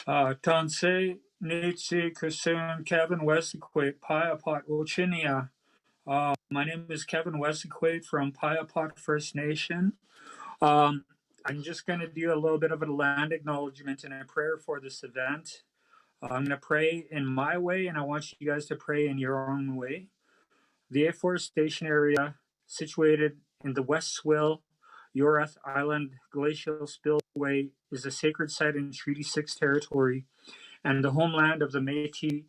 Tanse Nitsi Kusun Kevin Westquate Piapot Ochinia. My name is Kevin Westquate from Piapot First Nation. Um, I'm just going to do a little bit of a land acknowledgement and a prayer for this event. I'm going to pray in my way, and I want you guys to pray in your own way. The Aforestation area, situated in the West Swill, Yorath Island Glacial Spillway, is a sacred site in Treaty 6 territory and the homeland of the Métis.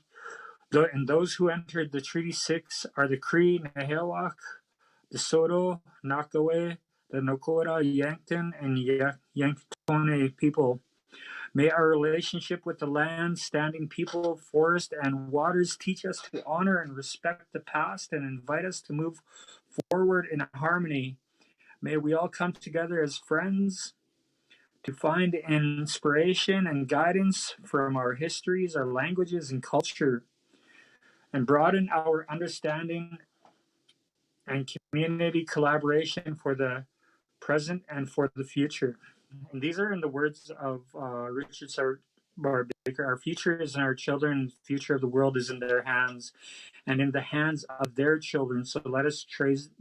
And those who entered the Treaty 6 are the Cree, Nehewak, the Soto, Nakawe, the Nakota, Yankton, and Yankton people. May our relationship with the land, standing people, forest, and waters teach us to honor and respect the past and invite us to move forward in harmony. May we all come together as friends to find inspiration and guidance from our histories, our languages, and culture, and broaden our understanding and community collaboration for the present and for the future. And these are in the words of Richard Barback. Our future is in our children. The future of the world is in their hands and in the hands of their children. So let us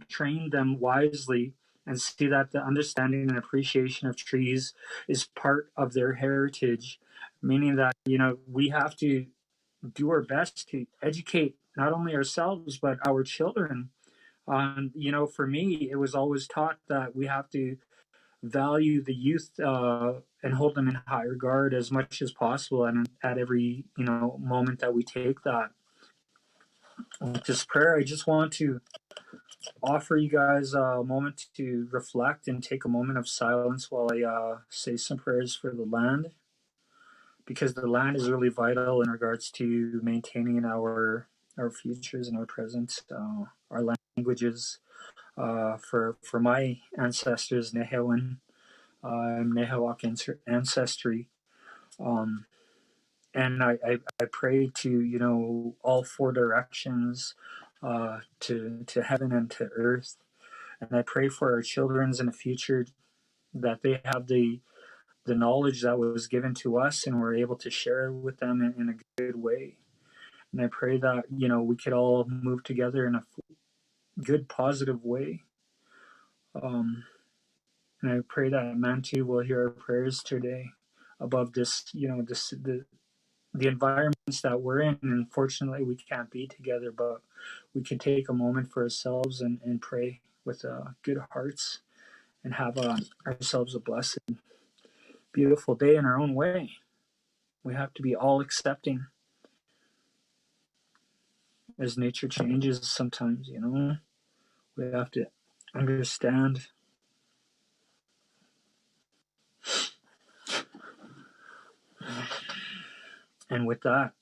train them wisely and see that the understanding and appreciation of trees is part of their heritage, meaning that, we have to do our best to educate not only ourselves, but our children. For me, it was always taught that we have to value the youth and hold them in high regard as much as possible, and at every moment that we take that. With this prayer, I just want to offer you guys a moment to reflect and take a moment of silence while I say some prayers for the land, because the land is really vital in regards to maintaining our futures and our present, our languages. For my ancestors, Nehewan, Nehewak ancestry. And I pray to, all four directions, to heaven and to earth. And I pray for our children's in the future that they have the knowledge that was given to us and we're able to share it with them in a good way. And I pray that, we could all move together in a good, positive way. And I pray that Mantu will hear our prayers today above this, the environments that we're in. And unfortunately, we can't be together, but we can take a moment for ourselves and pray with good hearts and have ourselves a blessed, beautiful day in our own way. We have to be all accepting as nature changes sometimes, we have to understand. And with that,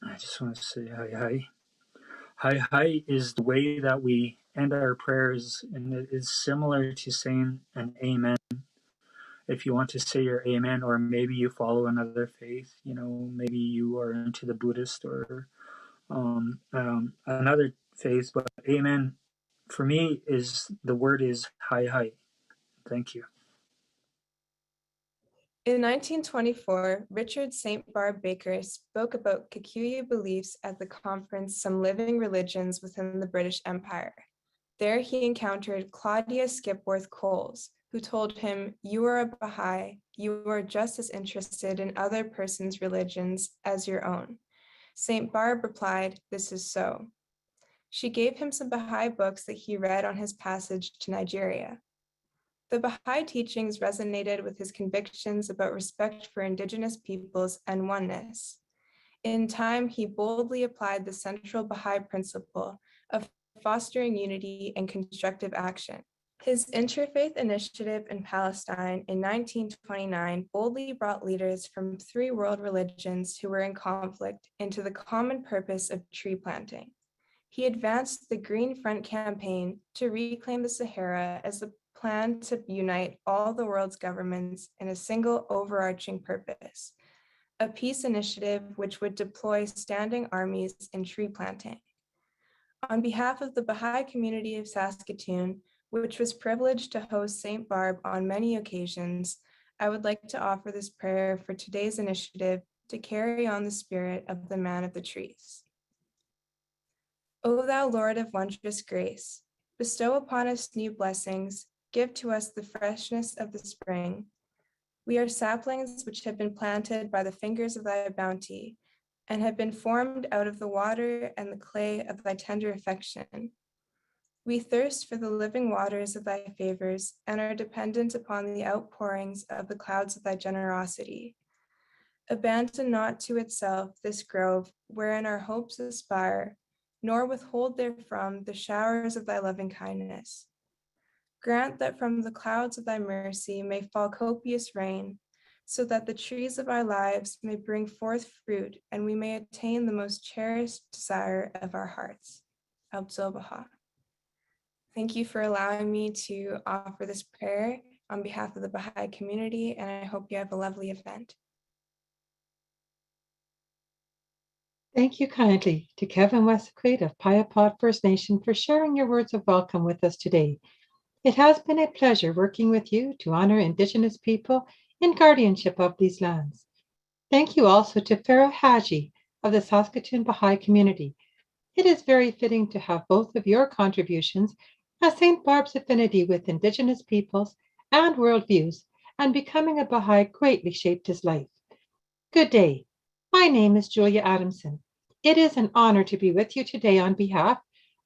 I just want to say hi, hi. Hi, hi is the way that we end our prayers, and it is similar to saying an amen. If you want to say your amen, or maybe you follow another faith, maybe you are into the Buddhist or another faith, but amen for me the word is hi, hi. Thank you. In 1924, Richard St. Barb Baker spoke about Kikuyu beliefs at the conference Some Living Religions Within the British Empire. There he encountered Claudia Skipworth Coles, who told him, "You are a Baha'i, you are just as interested in other persons' religions as your own." St. Barb replied, "This is so." She gave him some Baha'i books that he read on his passage to Nigeria. The Baha'i teachings resonated with his convictions about respect for indigenous peoples and oneness. In time, he boldly applied the central Baha'i principle of fostering unity and constructive action. His interfaith initiative in Palestine in 1929 boldly brought leaders from 3 world religions who were in conflict into the common purpose of tree planting. He advanced the Green Front campaign to reclaim the Sahara as a plan to unite all the world's governments in a single overarching purpose, a peace initiative which would deploy standing armies in tree planting. On behalf of the Baha'i community of Saskatoon, which was privileged to host St. Barb on many occasions, I would like to offer this prayer for today's initiative to carry on the spirit of the man of the trees. O thou Lord of wondrous grace, bestow upon us new blessings, give to us the freshness of the spring. We are saplings which have been planted by the fingers of thy bounty, and have been formed out of the water and the clay of thy tender affection. We thirst for the living waters of thy favors, and are dependent upon the outpourings of the clouds of thy generosity. Abandon not to itself this grove wherein our hopes aspire, nor withhold therefrom the showers of thy loving kindness. Grant that from the clouds of thy mercy may fall copious rain, so that the trees of our lives may bring forth fruit, and we may attain the most cherished desire of our hearts. Abzobahah. Thank you for allowing me to offer this prayer on behalf of the Baha'i community, and I hope you have a lovely event. Thank you kindly to Kevin Westquaid of Piapot First Nation for sharing your words of welcome with us today. It has been a pleasure working with you to honor Indigenous people in guardianship of these lands. Thank you also to Pharaoh Haji of the Saskatoon Baha'i community. It is very fitting to have both of your contributions, as St. Barb's affinity with Indigenous peoples and worldviews and becoming a Baha'i greatly shaped his life. Good day. My name is Julia Adamson. It is an honor to be with you today on behalf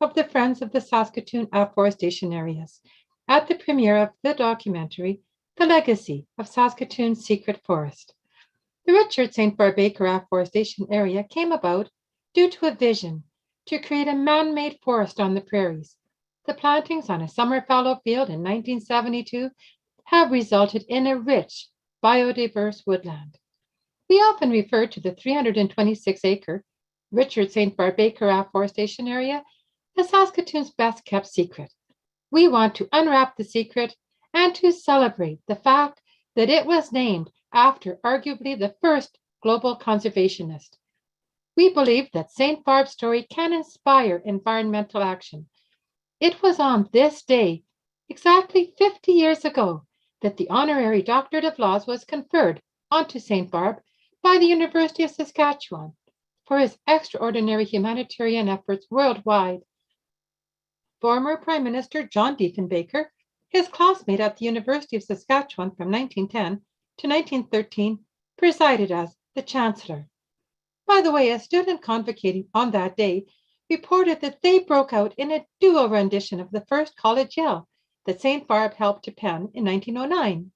of the Friends of the Saskatoon Aforestation areas at the premiere of the documentary, The Legacy of Saskatoon's Secret Forest. The Richard St. Barback Aforestation area came about due to a vision to create a man-made forest on the prairies. The plantings on a summer fallow field in 1972 have resulted in a rich, biodiverse woodland. We often refer to the 326-acre Richard St. Barback Aforestation area as Saskatoon's best kept secret. We want to unwrap the secret and to celebrate the fact that it was named after arguably the first global conservationist. We believe that St. Barb's story can inspire environmental action. It was on this day, exactly 50 years ago, that the honorary Doctorate of Laws was conferred onto St. Barb by the University of Saskatchewan for his extraordinary humanitarian efforts worldwide. Former Prime Minister John Diefenbaker, his classmate at the University of Saskatchewan from 1910 to 1913, presided as the Chancellor. By the way, a student convocating on that day reported that they broke out in a duo rendition of the first college yell that St. Barb helped to pen in 1909.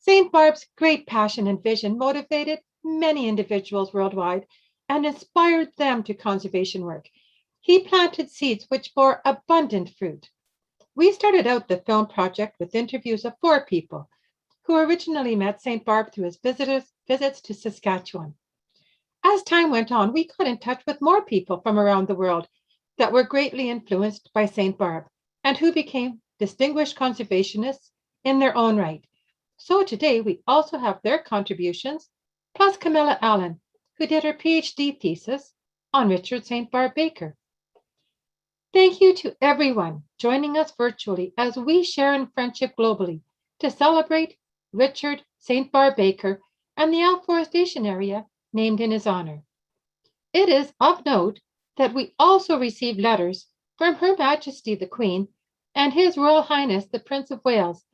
St. Barb's great passion and vision motivated many individuals worldwide and inspired them to conservation work. He planted seeds which bore abundant fruit. We started out the film project with interviews of 4 people who originally met St. Barb through his visits to Saskatchewan. As time went on, we got in touch with more people from around the world that were greatly influenced by St. Barb and who became distinguished conservationists in their own right. So today we also have their contributions, plus Camilla Allen, who did her PhD thesis on Richard St. Barback. Thank you to everyone joining us virtually as we share in friendship globally to celebrate Richard St. Barback and the Aforestation area named in his honor. It is of note that we also received letters from Her Majesty the Queen and His Royal Highness the Prince of Wales,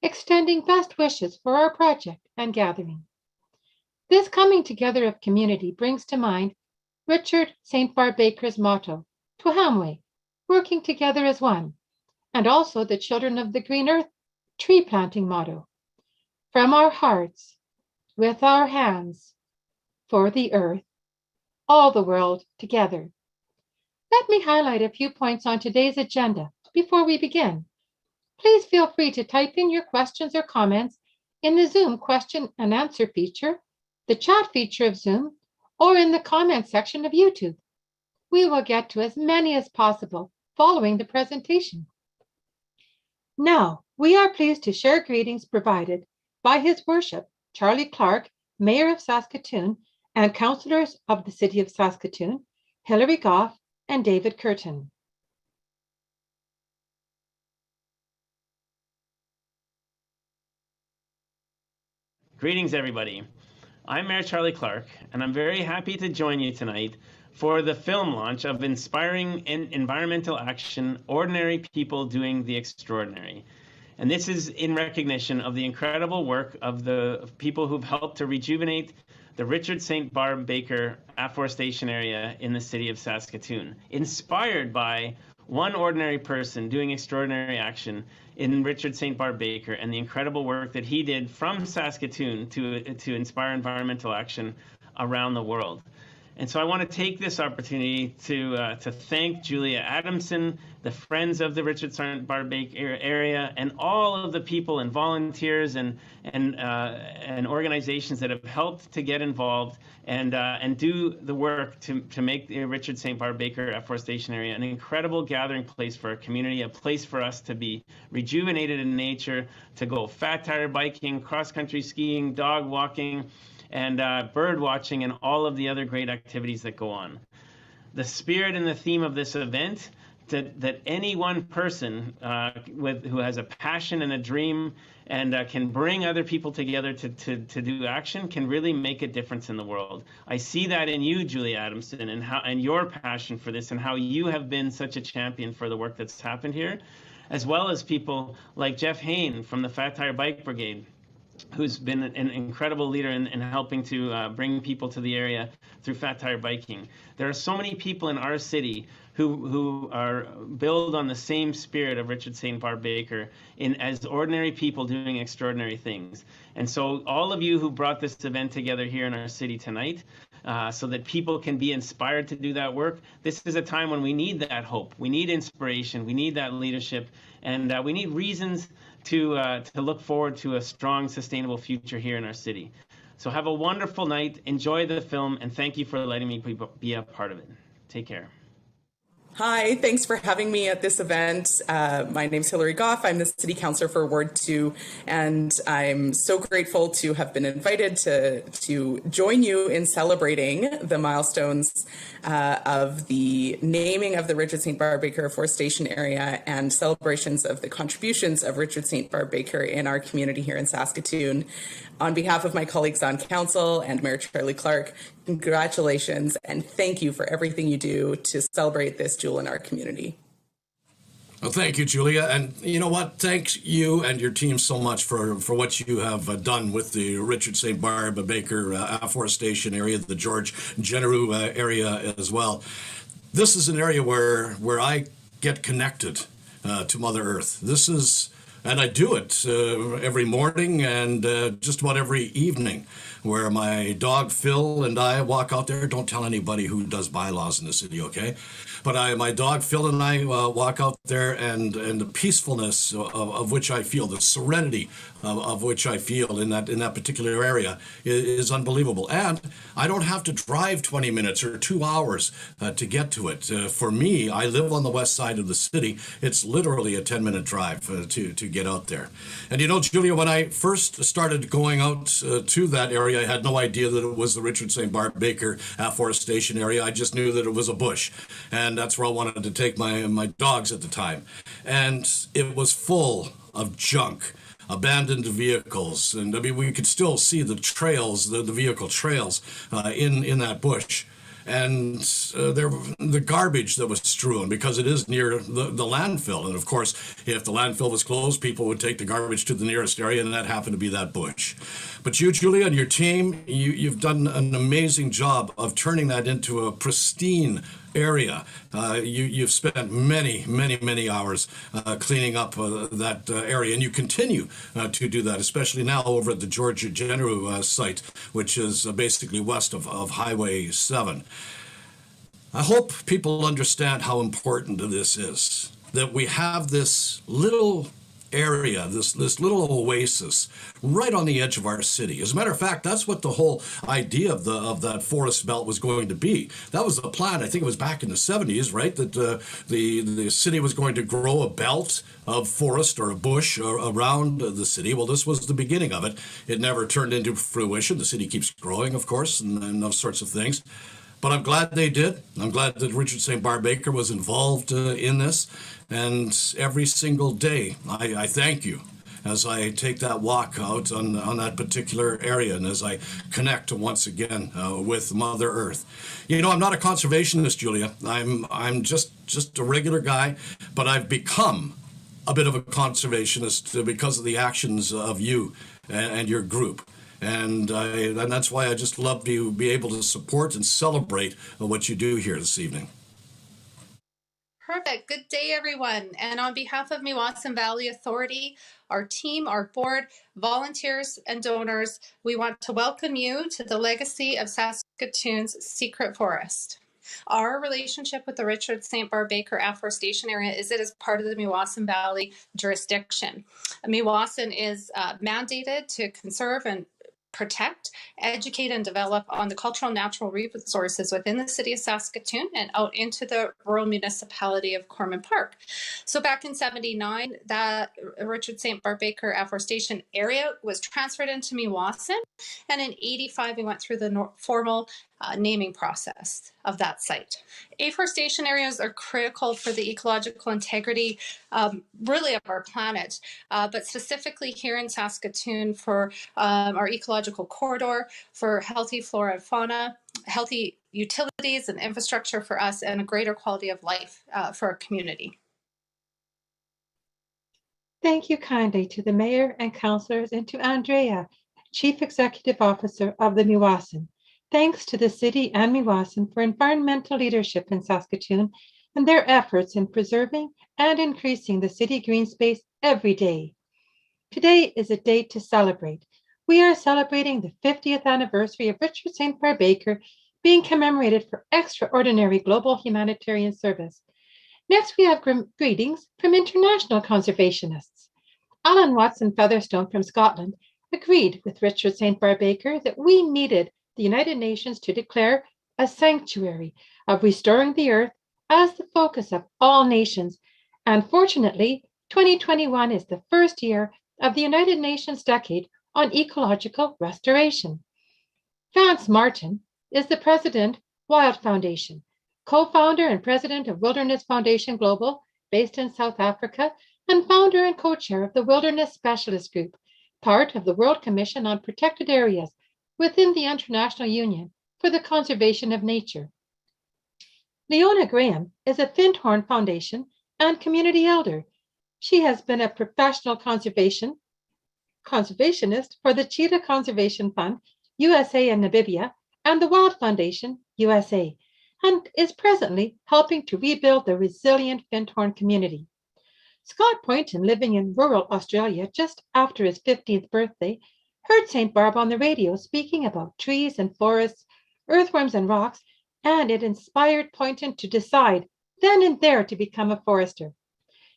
extending best wishes for our project and gathering. This coming together of community brings to mind Richard St. Barback's motto, Tuhamwe, working together as one, and also the Children of the Green Earth tree planting motto, from our hearts, with our hands, for the earth, all the world together. Let me highlight a few points on today's agenda before we begin. Please feel free to type in your questions or comments in the Zoom question and answer feature, the chat feature of Zoom, or in the comment section of YouTube. We will get to as many as possible following the presentation. Now, we are pleased to share greetings provided by His Worship, Charlie Clark, Mayor of Saskatoon, and councillors of the City of Saskatoon, Hilary Goff and David Curtin. Greetings, everybody. I'm Mayor Charlie Clark, and I'm very happy to join you tonight for the film launch of Inspiring Environmental Action, Ordinary People Doing the Extraordinary. And this is in recognition of the incredible work of the people who've helped to rejuvenate the Richard St. Barb Baker Aforestation area in the city of Saskatoon, inspired by one ordinary person doing extraordinary action in Richard St. Barb Baker and the incredible work that he did from Saskatoon to inspire environmental action around the world. And so I want to take this opportunity to thank Julia Adamson, the Friends of the Richard St. Barb Baker area, and all of the people and volunteers and organizations that have helped to get involved and do the work to make the Richard St. Barb Baker Aforestation area an incredible gathering place for our community, a place for us to be rejuvenated in nature, to go fat tire biking, cross-country skiing, dog walking, and bird watching, and all of the other great activities that go on. The spirit and the theme of this event, that any one person who has a passion and a dream and can bring other people together to do action, can really make a difference in the world. I see that in you, Julia Adamson, and your passion for this, and how you have been such a champion for the work that's happened here, as well as people like Jeff Hain from the Fat Tire Bike Brigade, who's been an incredible leader in helping to bring people to the area through fat tire biking. There are so many people in our city who are built on the same spirit of Richard St. Barb Baker as ordinary people doing extraordinary things. And so all of you who brought this event together here in our city tonight, so that people can be inspired to do that work, this is a time when we need that hope. We need inspiration. We need that leadership. And we need reasons to look forward to a strong, sustainable future here in our city. So have a wonderful night. Enjoy the film, and thank you for letting me be a part of it. Take care. Hi, thanks for having me at this event. My name's Hillary Goff. I'm the City Councillor for Ward 2, and I'm so grateful to have been invited to join you in celebrating the milestones of the naming of the Richard St. Barb Baker Aforestation area and celebrations of the contributions of Richard St. Barb Baker in our community here in Saskatoon. On behalf of my colleagues on council and Mayor Charlie Clark, congratulations and thank you for everything you do to celebrate this jewel in our community. Well, thank you, Julia. And you know what? Thanks you and your team so much for what you have done with the Richard St. Barb Baker Aforestation area, the George Genereux area as well. This is an area where I get connected to Mother Earth. This is, and I do it every morning and just about every evening, where my dog Phil and I walk out there. Don't tell anybody who does bylaws in the city, okay? But my dog Phil and I walk out there, and the peacefulness of which I feel, the serenity of which I feel in that particular area is unbelievable. And I don't have to drive 20 minutes or 2 hours to get to it. For me, I live on the west side of the city. It's literally a 10-minute drive to get out there. And you know, Julia, when I first started going out to that area, I had no idea that it was the Richard St. Barb Baker Aforestation area. I just knew that it was a bush, and that's where I wanted to take my dogs at the time. And it was full of junk, abandoned vehicles, and I mean, we could still see the trails, the vehicle trails in that bush. And the garbage that was strewn, because it is near the landfill. And of course, if the landfill was closed, people would take the garbage to the nearest area, and that happened to be that bush. But you, Julia, and your team, you've done an amazing job of turning that into a pristine area. You've spent many hours cleaning up that area, and you continue to do that, especially now over at the George Genereux site, which is basically west of Highway 7. I hope people understand how important this is, that we have this little area, this little oasis right on the edge of our city. As a matter of fact, that's what the whole idea of that forest belt was going to be. That was the plan. I think it was back in the 70s, right? That the city was going to grow a belt of forest or a bush around the city. Well, this was the beginning of it. It never turned into fruition. The city keeps growing, of course, and those sorts of things. But I'm glad they did. I'm glad that Richard St. Barb Baker was involved in this. And every single day, I thank you as I take that walk out on that particular area and as I connect once again with Mother Earth. You know, I'm not a conservationist, Julia. I'm just a regular guy, but I've become a bit of a conservationist because of the actions of you and your group. And that's why I just love to be able to support and celebrate what you do here this evening. Perfect. Good day, everyone. And on behalf of Meewasin Valley Authority, our team, our board, volunteers, and donors, we want to welcome you to the legacy of Saskatoon's secret forest. Our relationship with the Richford St. Barb Baker Aforestation area is it is part of the Meewasin Valley jurisdiction. Meewasin is mandated to conserve and protect, educate, and develop on the cultural and natural resources within the city of Saskatoon and out into the rural municipality of Corman Park. So back in '79, that Richard St. Barb Baker Aforestation area was transferred into Meewasin, and in '85 we went through the formal naming process of that site. Afforestation areas are critical for the ecological integrity, really of our planet, but specifically here in Saskatoon for our ecological corridor, for healthy flora and fauna, healthy utilities and infrastructure for us, and a greater quality of life for our community. Thank you kindly to the Mayor and Councillors and to Andrea, Chief Executive Officer of the Meewasin. Thanks to the City and Meewasin for environmental leadership in Saskatoon and their efforts in preserving and increasing the city green space every day. Today is a day to celebrate. We are celebrating the 50th anniversary of Richard St. Barb Baker being commemorated for extraordinary global humanitarian service. Next, we have greetings from International Conservationists. Alan Watson Featherstone from Scotland agreed with Richard St. Barb Baker that we needed the United Nations to declare a sanctuary of restoring the earth as the focus of all nations. And fortunately, 2021 is the first year of the United Nations Decade on Ecological Restoration. Vance Martin is the president, Wild Foundation, co-founder and president of Wilderness Foundation Global, based in South Africa, and founder and co-chair of the Wilderness Specialist Group, part of the World Commission on Protected Areas within the International Union for the Conservation of Nature. Leona Graham is a Findhorn Foundation and community elder. She has been a professional conservationist for the Cheetah Conservation Fund, USA and Namibia, and the Wild Foundation, USA, and is presently helping to rebuild the resilient Findhorn community. Scott Poynton, living in rural Australia just after his 15th birthday, heard St. Barb on the radio speaking about trees and forests, earthworms and rocks, and it inspired Poynton to decide then and there to become a forester.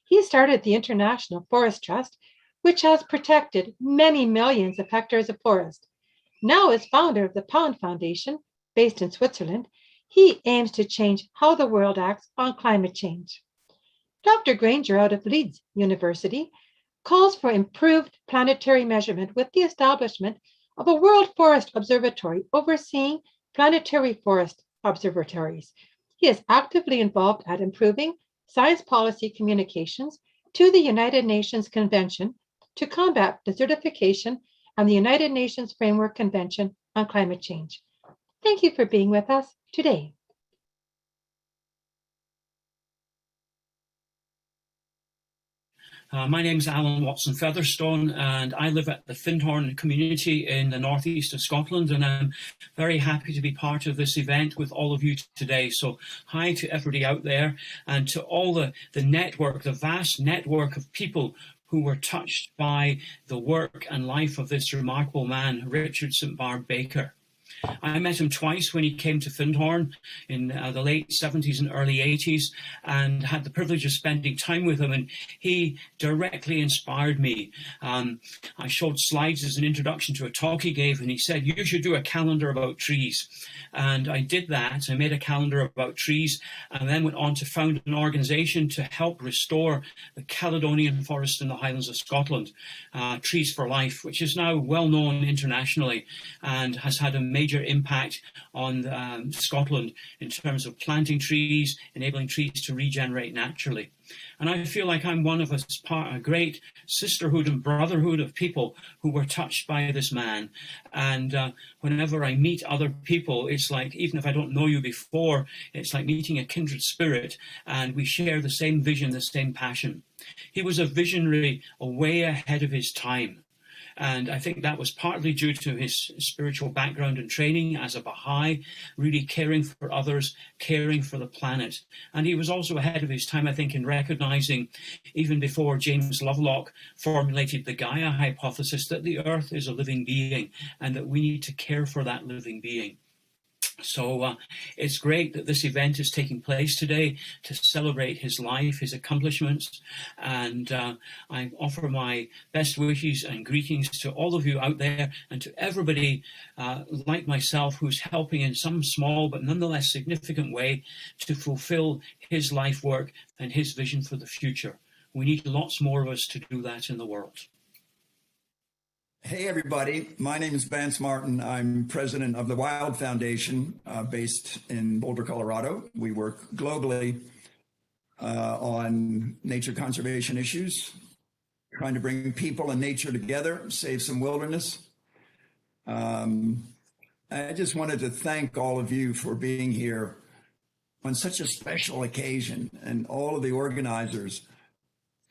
He started the International Forest Trust, which has protected many millions of hectares of forest. Now as founder of the Pound Foundation, based in Switzerland, he aims to change how the world acts on climate change. Dr. Granger out of Leeds University calls for improved planetary measurement with the establishment of a World Forest Observatory overseeing planetary forest observatories. He is actively involved at improving science policy communications to the United Nations Convention to combat desertification and the United Nations Framework Convention on Climate Change. Thank you for being with us today. My name is Alan Watson Featherstone, and I live at the Findhorn community in the northeast of Scotland, and I'm very happy to be part of this event with all of you today. So hi to everybody out there, and to all the network, the vast network of people who were touched by the work and life of this remarkable man, Richard St. Barb Baker. I met him twice when he came to Findhorn in the late 70s and early 80s, and had the privilege of spending time with him, and he directly inspired me. I showed slides as an introduction to a talk he gave, and he said, "You should do a calendar about trees." And I did that. I made a calendar about trees, and then went on to found an organization to help restore the Caledonian forest in the Highlands of Scotland, Trees for Life, which is now well known internationally and has had a major major impact on Scotland in terms of planting trees, enabling trees to regenerate naturally. And I feel like I'm one of a great sisterhood and brotherhood of people who were touched by this man. And whenever I meet other people, it's like, even if I don't know you before, it's like meeting a kindred spirit, and we share the same vision, the same passion. He was a visionary, way ahead of his time. And I think that was partly due to his spiritual background and training as a Baha'i, really caring for others, caring for the planet. And he was also ahead of his time, I think, in recognizing, even before James Lovelock formulated the Gaia hypothesis, that the Earth is a living being and that we need to care for that living being. So it's great that this event is taking place today to celebrate his life, his accomplishments, and I offer my best wishes and greetings to all of you out there and to everybody like myself who's helping in some small but nonetheless significant way to fulfill his life work and his vision for the future. We need lots more of us to do that in the world. Hey, everybody. My name is Vance Martin. I'm president of the Wild Foundation based in Boulder, Colorado. We work globally on nature conservation issues, trying to bring people and nature together, save some wilderness. I just wanted to thank all of you for being here on such a special occasion, and all of the organizers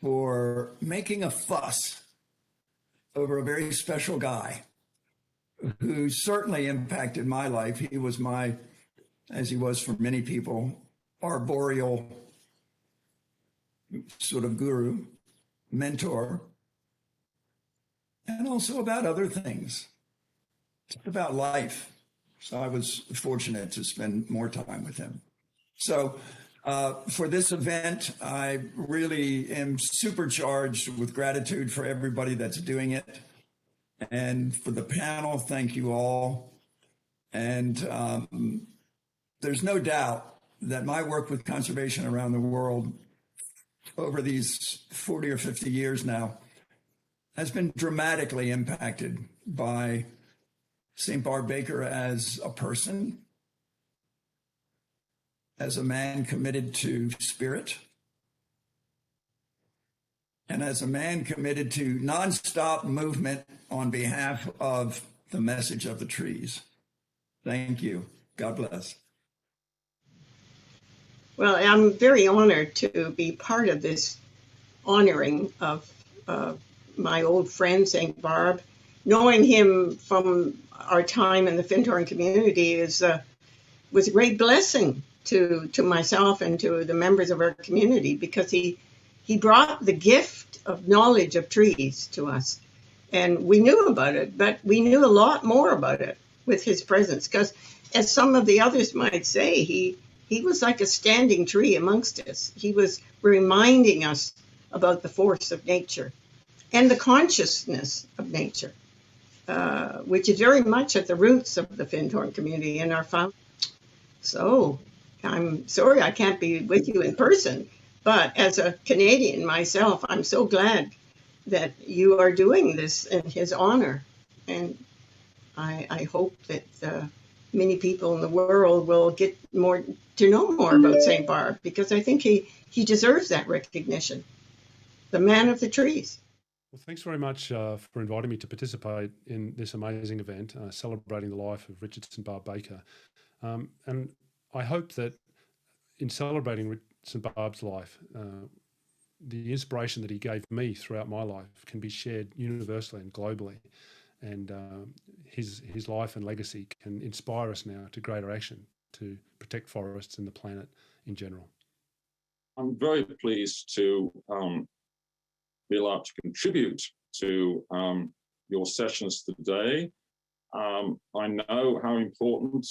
for making a fuss over a very special guy who certainly impacted my life. He was my, as he was for many people, arboreal sort of guru, mentor, and also about other things, just about life. So I was fortunate to spend more time with him. So for this event, I really am supercharged with gratitude for everybody that's doing it. And for the panel, thank you all. And there's no doubt that my work with conservation around the world over these 40 or 50 years now has been dramatically impacted by St. Barb Baker as a person, as a man committed to spirit, and as a man committed to nonstop movement on behalf of the message of the trees. Thank you. God bless. Well, I'm very honored to be part of this honoring of my old friend, St. Barb. Knowing him from our time in the Findhorn community was a great blessing to myself and to the members of our community, because he brought the gift of knowledge of trees to us. And we knew about it, but we knew a lot more about it with his presence, because as some of the others might say, he was like a standing tree amongst us. He was reminding us about the force of nature and the consciousness of nature, which is very much at the roots of the Findhorn community and our founding. So I'm sorry I can't be with you in person, but as a Canadian myself, I'm so glad that you are doing this in his honor. And I hope that many people in the world will get to know more about St. Barb, because I think he deserves that recognition. The man of the trees. Well, thanks very much for inviting me to participate in this amazing event, celebrating the life of Richard St. Barb Baker. And I hope that in celebrating St. Barb's life, the inspiration that he gave me throughout my life can be shared universally and globally. And his life and legacy can inspire us now to greater action to protect forests and the planet in general. I'm very pleased to be allowed to contribute to your sessions today. I know how important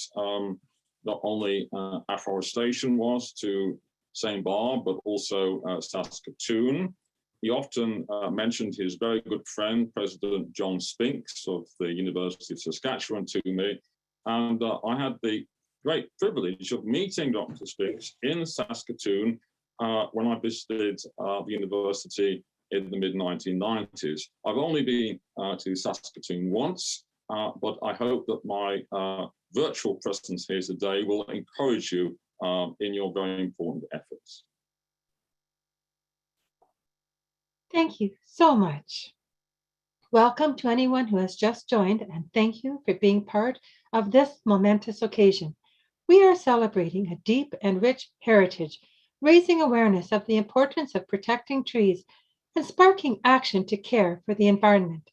not only Aforestation was to St. Barb, but also Saskatoon. He often mentioned his very good friend, President John Spinks of the University of Saskatchewan, to me. And I had the great privilege of meeting Dr. Spinks in Saskatoon when I visited the university in the mid-1990s. I've only been to Saskatoon once, but I hope that my virtual presence here today will encourage you in your very important efforts. Thank you so much. Welcome to anyone who has just joined, and thank you for being part of this momentous occasion. We are celebrating a deep and rich heritage, raising awareness of the importance of protecting trees and sparking action to care for the environment.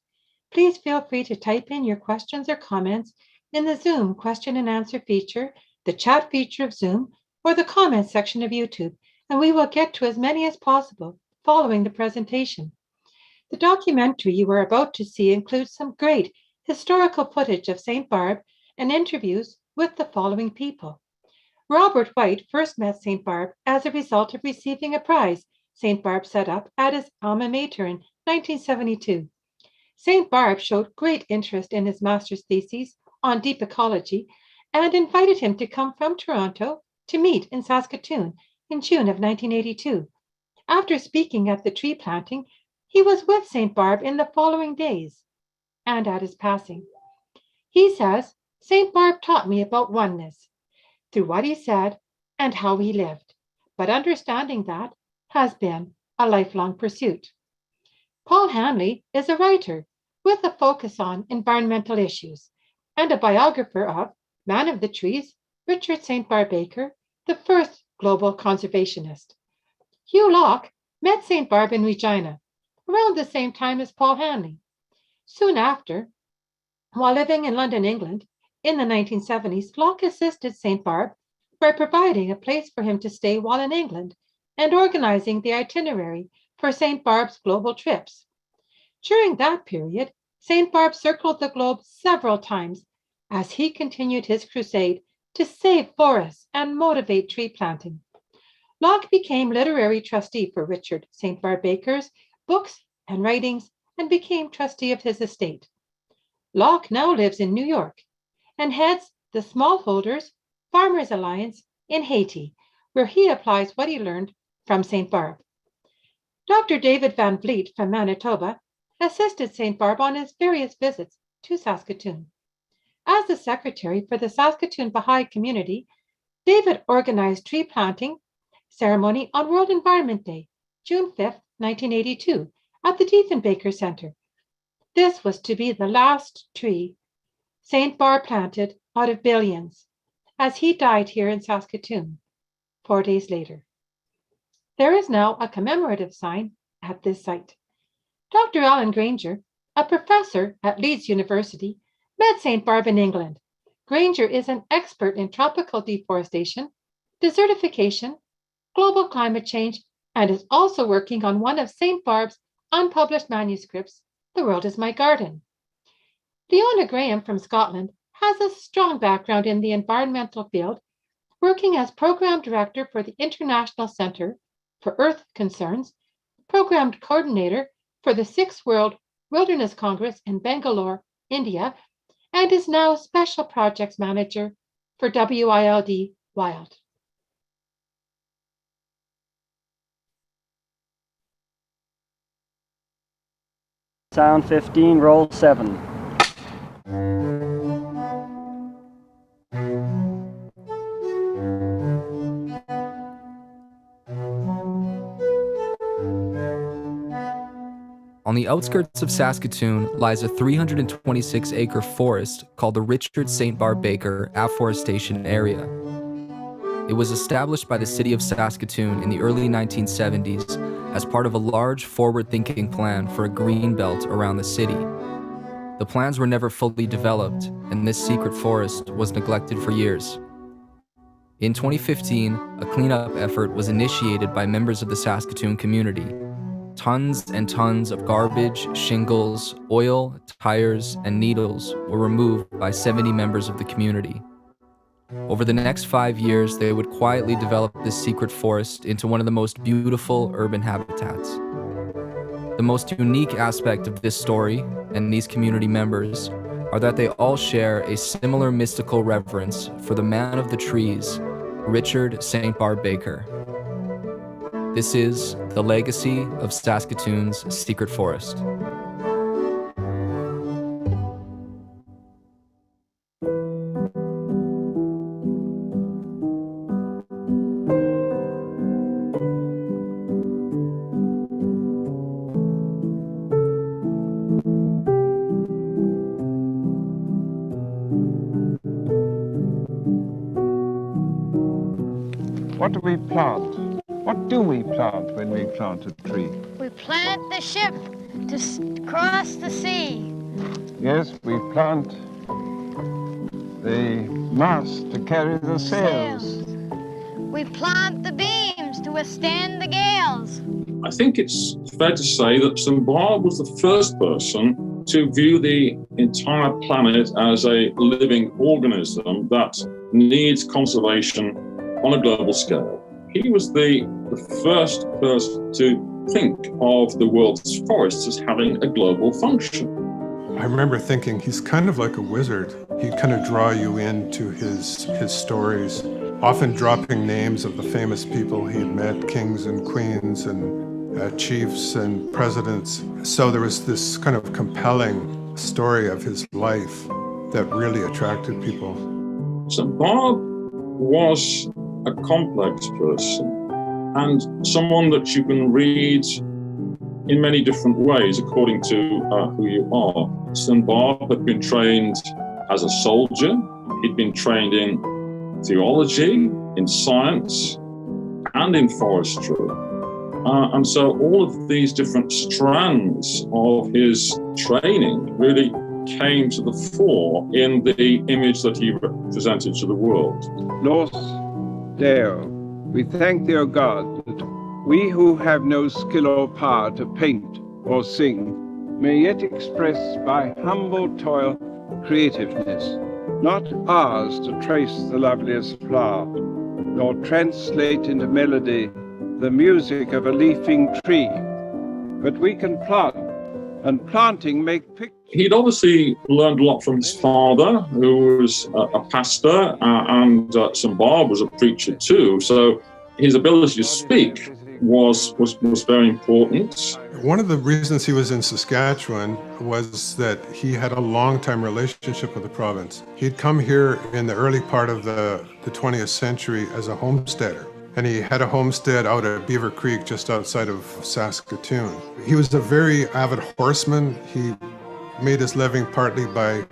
Please feel free to type in your questions or comments in the Zoom question and answer feature, the chat feature of Zoom, or the comment section of YouTube, and we will get to as many as possible following the presentation. The documentary you are about to see includes some great historical footage of St. Barb and interviews with the following people. Robert White first met St. Barb as a result of receiving a prize St. Barb set up at his alma mater in 1972. St. Barb showed great interest in his master's thesis on deep ecology and invited him to come from Toronto to meet in Saskatoon in June of 1982. After speaking at the tree planting, he was with St. Barb in the following days and at his passing. He says, St. Barb taught me about oneness through what he said and how he lived, but understanding that has been a lifelong pursuit. Paul Hanley is a writer with a focus on environmental issues and a biographer of Man of the Trees, Richard St. Barb Baker, the first global conservationist. Hugh Locke met St. Barb in Regina around the same time as Paul Hanley. Soon after, while living in London, England, in the 1970s, Locke assisted St. Barb by providing a place for him to stay while in England and organizing the itinerary for St. Barb's global trips. During that period, St. Barb circled the globe several times as he continued his crusade to save forests and motivate tree planting. Locke became literary trustee for Richard St. Barb Baker's books and writings and became trustee of his estate. Locke now lives in New York and heads the Smallholders Farmers Alliance in Haiti, where he applies what he learned from St. Barb. Dr. David Van Vliet from Manitoba assisted St. Barb on his various visits to Saskatoon. As the secretary for the Saskatoon Baha'i community, David organized tree planting ceremony on World Environment Day, June 5th, 1982, at the Diefenbaker Center. This was to be the last tree St. Barb planted out of billions, as he died here in Saskatoon 4 days later. There is now a commemorative sign at this site. Dr. Alan Granger, a professor at Leeds University, met St. Barb in England. Granger is an expert in tropical deforestation, desertification, global climate change, and is also working on one of St. Barb's unpublished manuscripts, The World is My Garden. Leona Graham from Scotland has a strong background in the environmental field, working as Program Director for the International Centre for Earth Concerns, Program Coordinator for the 6th World Wilderness Congress in Bangalore, India, and is now Special Projects Manager for WILD Wild. Sound 15, roll 7. On the outskirts of Saskatoon lies a 326-acre forest called the Richard St. Barb Baker Aforestation Area. It was established by the city of Saskatoon in the early 1970s as part of a large forward-thinking plan for a green belt around the city. The plans were never fully developed, and this secret forest was neglected for years. In 2015, a cleanup effort was initiated by members of the Saskatoon community. Tons and tons of garbage, shingles, oil, tires, and needles were removed by 70 members of the community. Over the next 5 years, they would quietly develop this secret forest into one of the most beautiful urban habitats. The most unique aspect of this story and these community members are that they all share a similar mystical reverence for the man of the trees, Richard St. Barb Baker. This is the legacy of Saskatoon's secret forest. What do we plant? What do we plant when we plant a tree? We plant the ship to cross the sea. Yes, we plant the mast to carry the sails. We plant the beams to withstand the gales. I think it's fair to say that St. Barb was the first person to view the entire planet as a living organism that needs conservation on a global scale. He was the first person to think of the world's forests as having a global function. I remember thinking he's kind of like a wizard. He'd kind of draw you into his stories, often dropping names of the famous people he had met, kings and queens and chiefs and presidents. So there was this kind of compelling story of his life that really attracted people. St. Barb was a complex person and someone that you can read in many different ways according to who you are. St. Barb had been trained as a soldier. He'd been trained in theology, in science, and in forestry. And so all of these different strands of his training really came to the fore in the image that he presented to the world. Nos Deo, we thank thee, O God, that we who have no skill or power to paint or sing may yet express by humble toil creativeness, not ours to trace the loveliest flower, nor translate into melody the music of a leafing tree, but we can plant, and planting make pictures. He'd obviously learned a lot from his father, who was a pastor, and St. Barb was a preacher too, so his ability to speak was very important. One of the reasons he was in Saskatchewan was that he had a long-time relationship with the province. He'd come here in the early part of the 20th century as a homesteader, and he had a homestead out at Beaver Creek just outside of Saskatoon. He was a very avid horseman. He made his living partly by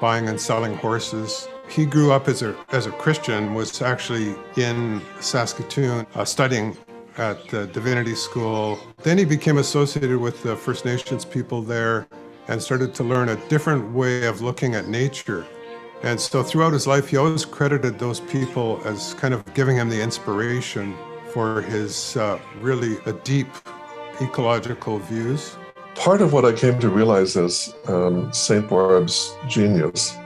buying and selling horses. He grew up as a Christian, was actually in Saskatoon studying at the Divinity School. Then he became associated with the First Nations people there and started to learn a different way of looking at nature. And so throughout his life, he always credited those people as kind of giving him the inspiration for his really deep ecological views. Part of what I came to realize as St. Barb's genius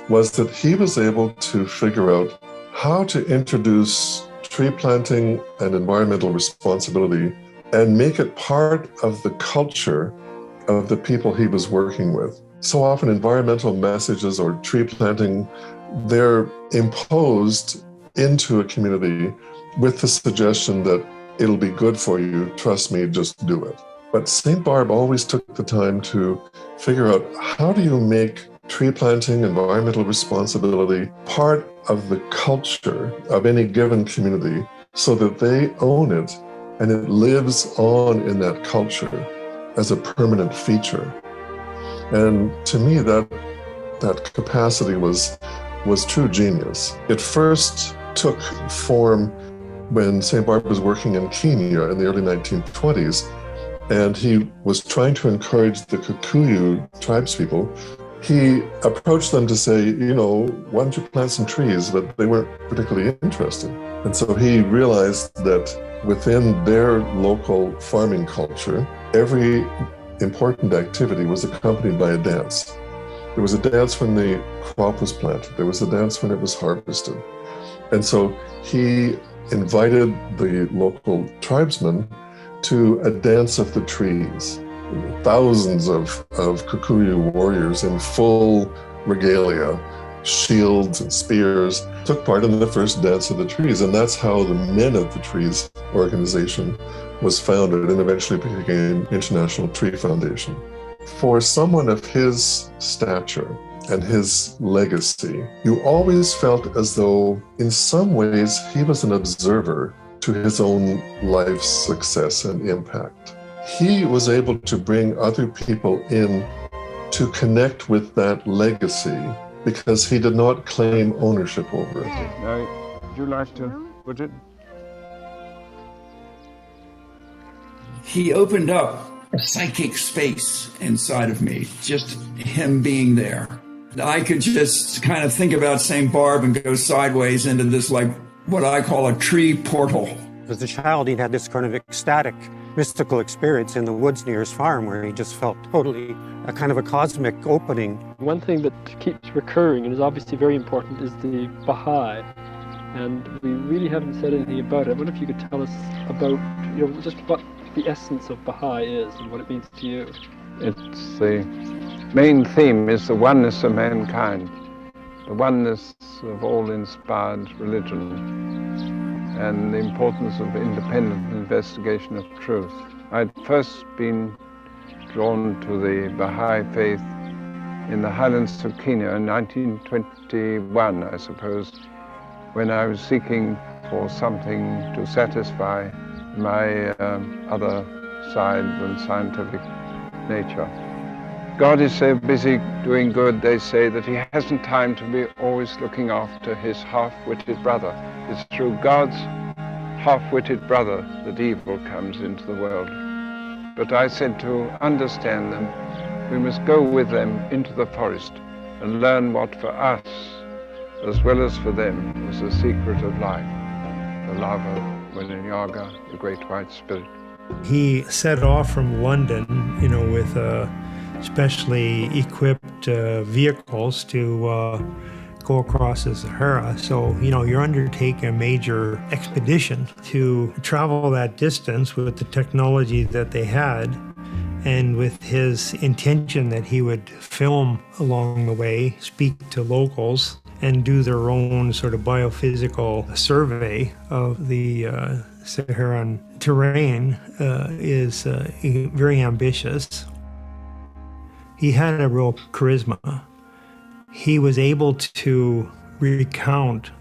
was that he was able to figure out how to introduce tree planting and environmental responsibility and make it part of the culture of the people he was working with. So often environmental messages or tree planting, they're imposed into a community with the suggestion that it'll be good for you, trust me, just do it. But St. Barb always took the time to figure out how do you make tree planting, environmental responsibility part of the culture of any given community so that they own it and it lives on in that culture as a permanent feature. And to me, that capacity was true genius. It first took form when St. Barb was working in Kenya in the early 1920s, and he was trying to encourage the Kikuyu tribespeople. He approached them to say, why don't you plant some trees? But they weren't particularly interested. And so he realized that within their local farming culture, every important activity was accompanied by a dance. There was a dance when the crop was planted. There was a dance when it was harvested. And so he invited the local tribesmen to a dance of the trees. Thousands of Kikuyu warriors in full regalia, shields and spears, took part in the first dance of the trees. And that's how the Men of the Trees organization was founded and eventually became International Tree Foundation. For someone of his stature and his legacy, you always felt as though in some ways he was an observer to his own life's success and impact. He was able to bring other people in to connect with that legacy because he did not claim ownership over it. Now, would you like to put it? he opened up a psychic space inside of me, just him being there. I could just kind of think about St. Barb and go sideways into this, like, what I call a tree portal. As a child, he had this kind of ecstatic, mystical experience in the woods near his farm where he just felt totally a kind of a cosmic opening. One thing that keeps recurring and is obviously very important is the Baha'i. And we really haven't said anything about it. I wonder if you could tell us about, just what the essence of Baha'i is and what it means to you. It's the main theme is the oneness of mankind, the oneness of all inspired religion, and the importance of independent investigation of truth. I'd first been drawn to the Baha'i faith in the highlands of Kenya in 1921, I suppose, when I was seeking for something to satisfy my other side than scientific nature. God is so busy doing good, they say, that he hasn't time to be always looking after his half-witted brother. It's through God's half-witted brother that evil comes into the world. But I said to understand them, we must go with them into the forest and learn what for us, as well as for them, is the secret of life, the love of Winanyaga, the great white spirit. He set off from London, with specially equipped vehicles to go across the Sahara. So, you're undertaking a major expedition to travel that distance with the technology that they had, and with his intention that he would film along the way, speak to locals, and do their own sort of biophysical survey of the Saharan terrain is very ambitious. He had a real charisma. He was able to recount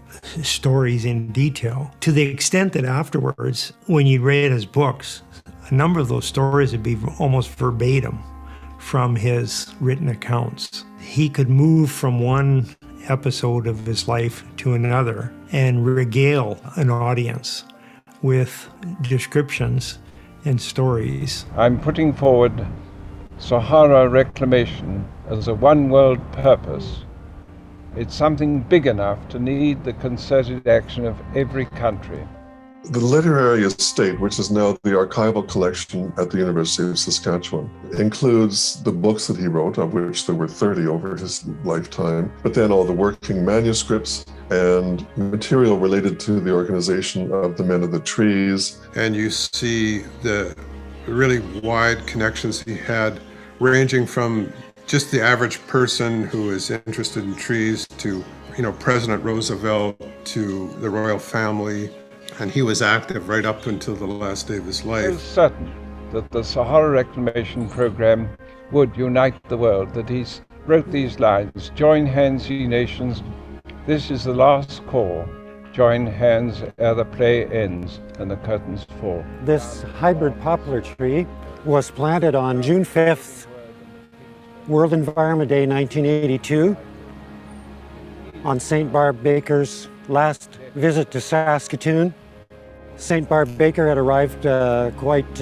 stories in detail to the extent that afterwards, when you read his books, a number of those stories would be almost verbatim from his written accounts. He could move from one episode of his life to another and regale an audience with descriptions and stories. I'm putting forward Sahara reclamation as a one-world purpose. It's something big enough to need the concerted action of every country. The literary estate, which is now the archival collection at the University of Saskatchewan, includes the books that he wrote, of which there were 30 over his lifetime, but then all the working manuscripts and material related to the organization of the Men of the Trees. And you see the really wide connections he had, ranging from just the average person who is interested in trees to, President Roosevelt, to the royal family. And he was active right up until the last day of his life. I was certain that the Sahara Reclamation Program would unite the world, that he wrote these lines: "Join hands, ye nations, this is the last call. Join hands ere the play ends and the curtains fall." This hybrid poplar tree was planted on June 5th, World Environment Day 1982, on St. Barb Baker's last visit to Saskatoon. St. Barb Baker had arrived quite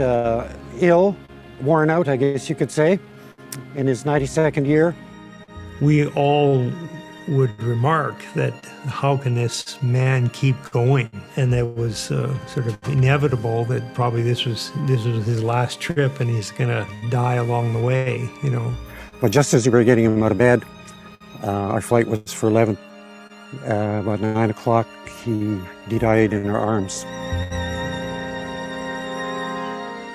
ill, worn out, I guess you could say, in his 92nd year. We all would remark that how can this man keep going? And that was sort of inevitable that probably this was his last trip and he's gonna die along the way, But just as we were getting him out of bed, our flight was for 11. About 9 o'clock, he died in our arms.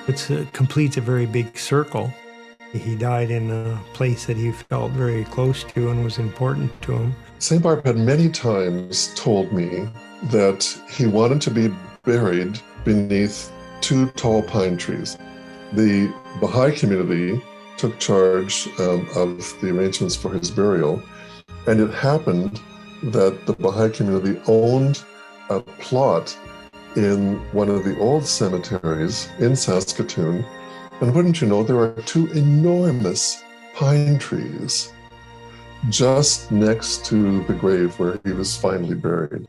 It completes a very big circle. He died in a place that he felt very close to and was important to him. St. Barb had many times told me that he wanted to be buried beneath 2 tall pine trees. The Baha'i community took charge of the arrangements for his burial, and it happened that the Baha'i community owned a plot in one of the old cemeteries in Saskatoon. And wouldn't you know, there are 2 enormous pine trees just next to the grave where he was finally buried.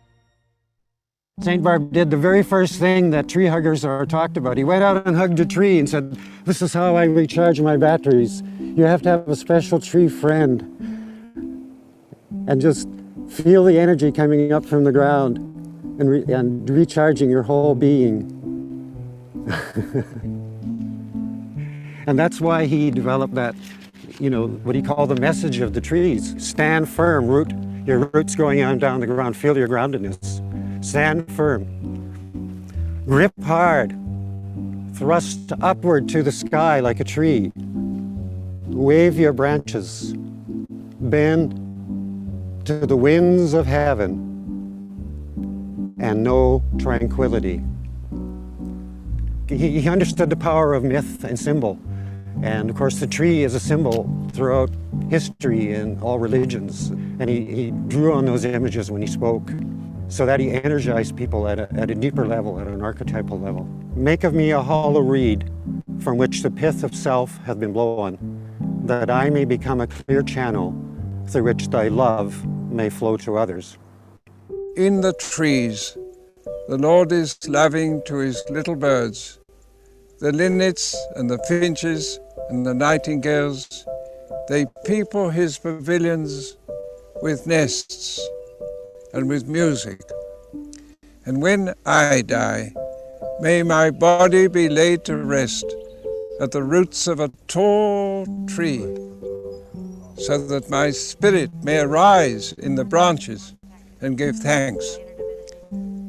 St. Barb did the very first thing that tree huggers are talked about. He went out and hugged a tree and said, "This is how I recharge my batteries. You have to have a special tree friend." And just feel the energy coming up from the ground and recharging your whole being. And that's why he developed that, what he called the message of the trees. Stand firm, your roots going on down the ground, feel your groundedness. Stand firm. Grip hard. Thrust upward to the sky like a tree. Wave your branches. Bend to the winds of heaven and know tranquility. He understood the power of myth and symbol. And of course, the tree is a symbol throughout history in all religions. And he drew on those images when he spoke so that he energized people at a deeper level, at an archetypal level. Make of me a hollow reed from which the pith of self hath been blown, that I may become a clear channel through which thy love may flow to others. In the trees, the Lord is loving to his little birds, the linnets and the finches and the nightingales. They people his pavilions with nests and with music. And when I die, may my body be laid to rest at the roots of a tall tree, so that my spirit may arise in the branches and give thanks.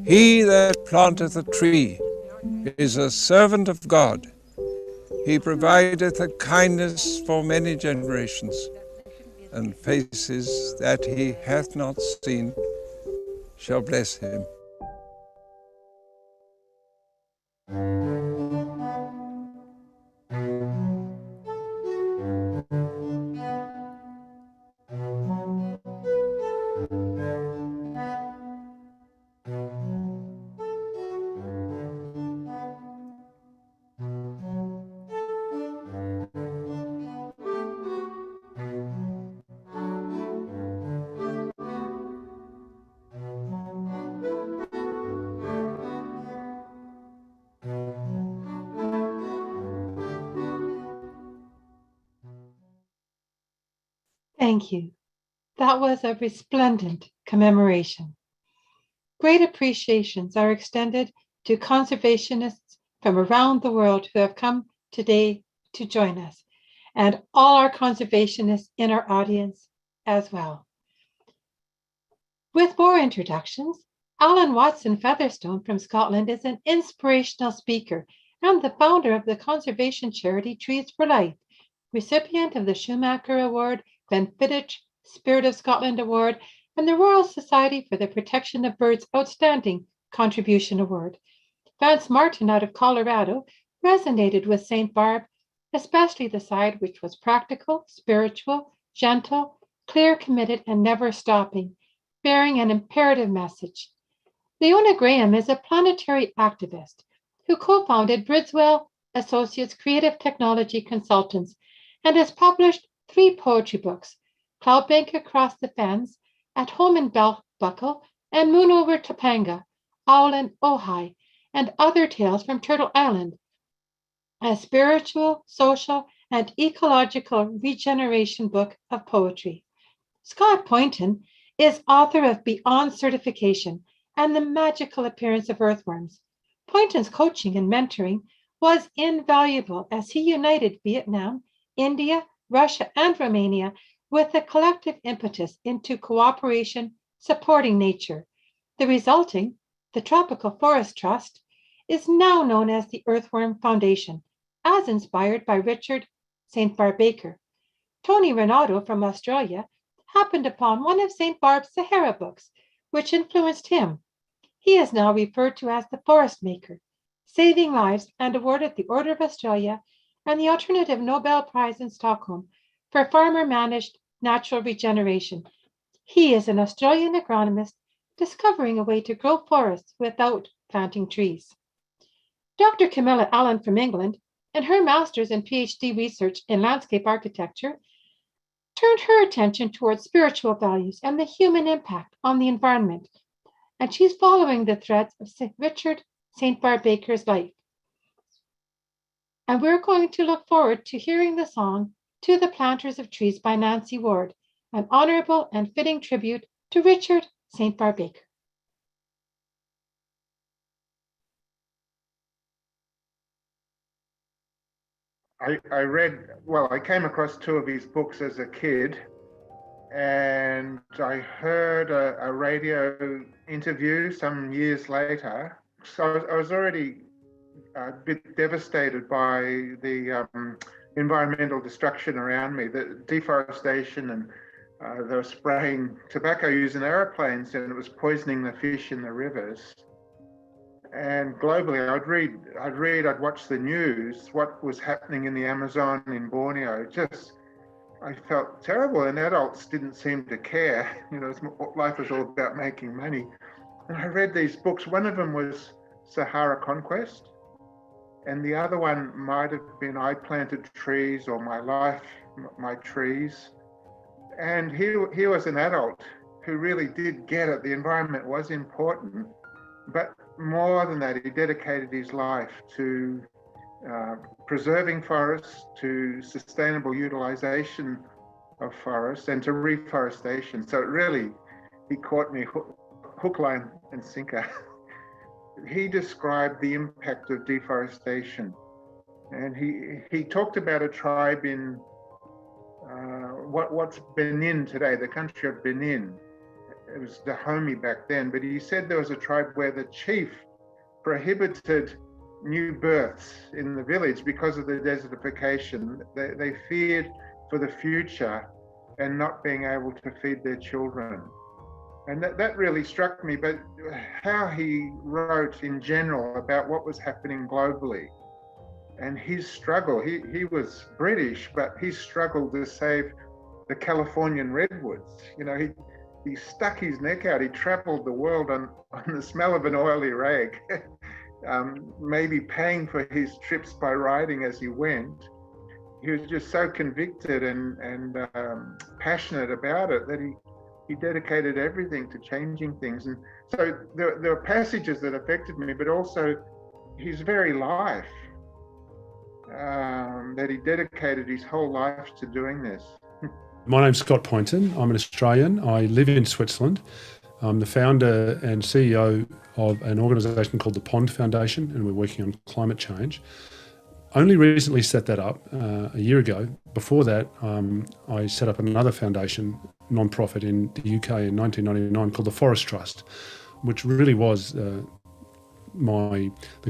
He that planteth a tree is a servant of God. He provideth a kindness for many generations, and faces that he hath not seen shall bless him. Thank you. That was a resplendent commemoration. Great appreciations are extended to conservationists from around the world who have come today to join us, and all our conservationists in our audience as well. With more introductions, Alan Watson Featherstone from Scotland is an inspirational speaker and the founder of the conservation charity Trees for Life, recipient of the Schumacher Award, Glenfiddich Spirit of Scotland Award, and the Royal Society for the Protection of Birds Outstanding Contribution Award. Vance Martin out of Colorado resonated with St. Barb, especially the side which was practical, spiritual, gentle, clear, committed, and never stopping, bearing an imperative message. Leona Graham is a planetary activist who co-founded Bridswell Associates Creative Technology Consultants and has published 3 poetry books, Cloudbank Across the Fens, At Home in Buckle, and Moon Over Topanga, Owl and Ojai, and Other Tales from Turtle Island, a spiritual, social, and ecological regeneration book of poetry. Scott Poynton is author of Beyond Certification and the Magical Appearance of Earthworms. Poynton's coaching and mentoring was invaluable as he united Vietnam, India, Russia, and Romania with a collective impetus into cooperation supporting nature. The resulting, the Tropical Forest Trust, is now known as the Earthworm Foundation, as inspired by Richard St. Barb Baker. Tony Renato from Australia happened upon one of St. Barb's Sahara books, which influenced him. He is now referred to as the Forest Maker, saving lives, and awarded the Order of Australia and the Alternative Nobel Prize in Stockholm for farmer-managed natural regeneration. He is an Australian agronomist discovering a way to grow forests without planting trees. Dr. Camilla Allen from England, in her master's and PhD research in landscape architecture, turned her attention towards spiritual values and the human impact on the environment, and she's following the threads of Richard St. Barb Baker's life. And we're going to look forward to hearing the song To the Planters of Trees by Nancy Ward, an honourable and fitting tribute to Richard St. Barb Baker. I came across two of his books as a kid, and I heard a radio interview some years later. So I was already a bit devastated by the environmental destruction around me, the deforestation, and they were spraying tobacco using aeroplanes, and it was poisoning the fish in the rivers. And globally, I'd watch the news, what was happening in the Amazon, in Borneo. I felt terrible, and adults didn't seem to care. Life was all about making money. And I read these books. One of them was Sahara Conquest, and the other one might have been I Planted Trees, or My Life, My Trees. And he was an adult who really did get it. The environment was important, but more than that, he dedicated his life to preserving forests, to sustainable utilization of forests, and to reforestation. So he caught me hook, line, and sinker. He described the impact of deforestation, and he talked about a tribe in what's Benin today, the country of Benin. It was Dahomey back then, but he said there was a tribe where the chief prohibited new births in the village because of the desertification. They feared for the future and not being able to feed their children. And that really struck me, but how he wrote in general about what was happening globally and his struggle. He was British, but he struggled to save the Californian redwoods. He stuck his neck out. He traveled the world on the smell of an oily rag, maybe paying for his trips by riding as he went. He was just so convicted and passionate about it that he dedicated everything to changing things. And so there were passages that affected me, but also his very life, that he dedicated his whole life to doing this. My name's Scott Poynton. I'm an Australian. I live in Switzerland. I'm the founder and CEO of an organisation called the Pond Foundation, and we're working on climate change. Only recently set that up a year ago. Before that, I set up another foundation, non-profit in the UK in 1999 called the Forest Trust, which really was the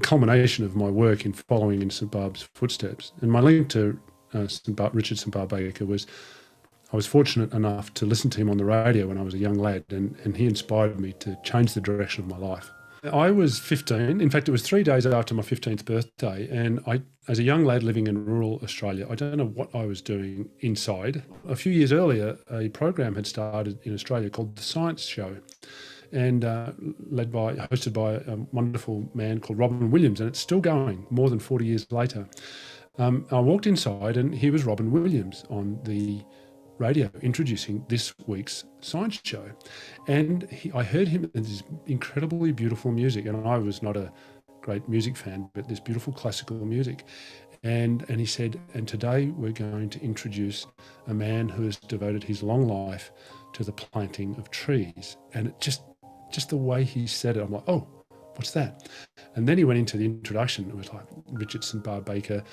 culmination of my work in following in St Barb's footsteps. And my link to Richard St Barb Baker was I was fortunate enough to listen to him on the radio when I was a young lad, and he inspired me to change the direction of my life. I was 15. In fact, it was 3 days after my 15th birthday, and as a young lad living in rural Australia, I don't know what I was doing inside. A few years earlier, a program had started in Australia called The Science Show, and hosted by a wonderful man called Robin Williams, and it's still going more than 40 years later. I walked inside, and here was Robin Williams on the radio introducing this week's science show, and I heard him in this incredibly beautiful music, and I was not a great music fan, but this beautiful classical music, and he said, and today we're going to introduce a man who has devoted his long life to the planting of trees. And it just the way he said it, I'm like, oh, what's that? And then he went into the introduction. It was like Richard St Barb Baker,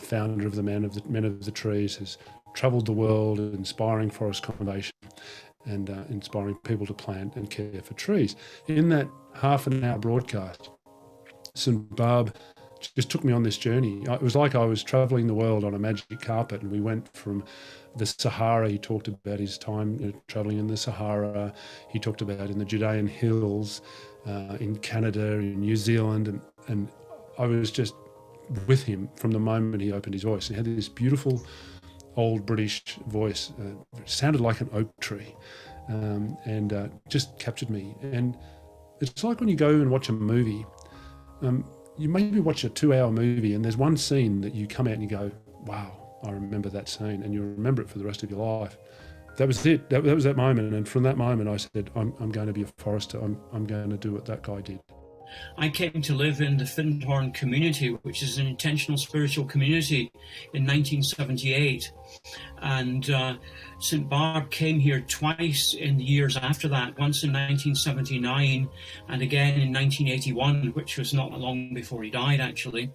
founder of the Men of the Trees, has travelled the world inspiring forest conservation and inspiring people to plant and care for trees. In that half an hour broadcast, St Barb just took me on this journey. It was like I was travelling the world on a magic carpet, and we went from the Sahara. He talked about his time travelling in the Sahara. He talked about in the Judean hills, in Canada, in New Zealand, and I was just with him from the moment he opened his voice. He had this beautiful old British voice, sounded like an oak tree, and just captured me. And it's like when you go and watch a movie, you maybe watch a 2-hour movie and there's one scene that you come out and you go, wow, I remember that scene, and you'll remember it for the rest of your life. that was it. That was that moment. And from that moment, I said, I'm going to be a forester. I'm going to do what that guy did. I came to live in the Findhorn community, which is an intentional spiritual community, in 1978. And St. Barb came here twice in the years after that, once in 1979 and again in 1981, which was not long before he died, actually.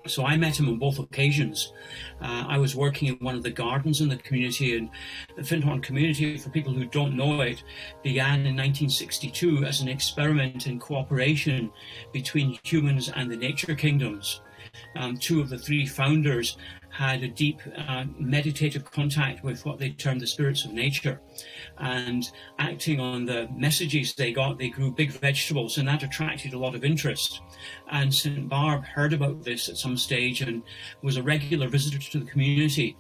So I met him on both occasions. I was working in one of the gardens in the community, and the Findhorn community, for people who don't know it, began in 1962 as an experiment in cooperation between humans and the nature kingdoms. Two of the three founders had a deep meditative contact with what they termed the spirits of nature, and acting on the messages they got, they grew big vegetables, and that attracted a lot of interest. And St. Barb heard about this at some stage and was a regular visitor to the community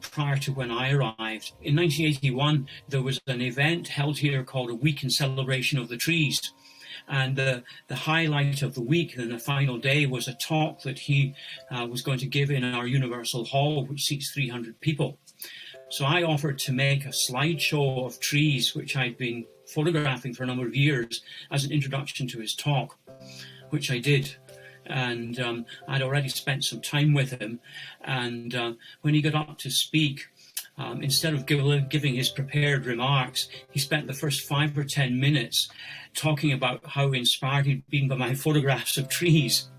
prior to when I arrived. In 1981, there was an event held here called a Week in Celebration of the Trees. And the highlight of the week and the final day was a talk that he was going to give in our Universal Hall, which seats 300 people. So I offered to make a slideshow of trees, which I'd been photographing for a number of years, as an introduction to his talk, which I did. And I'd already spent some time with him. And when he got up to speak, instead of giving his prepared remarks, he spent the first 5 or 10 minutes talking about how inspired he'd been by my photographs of trees.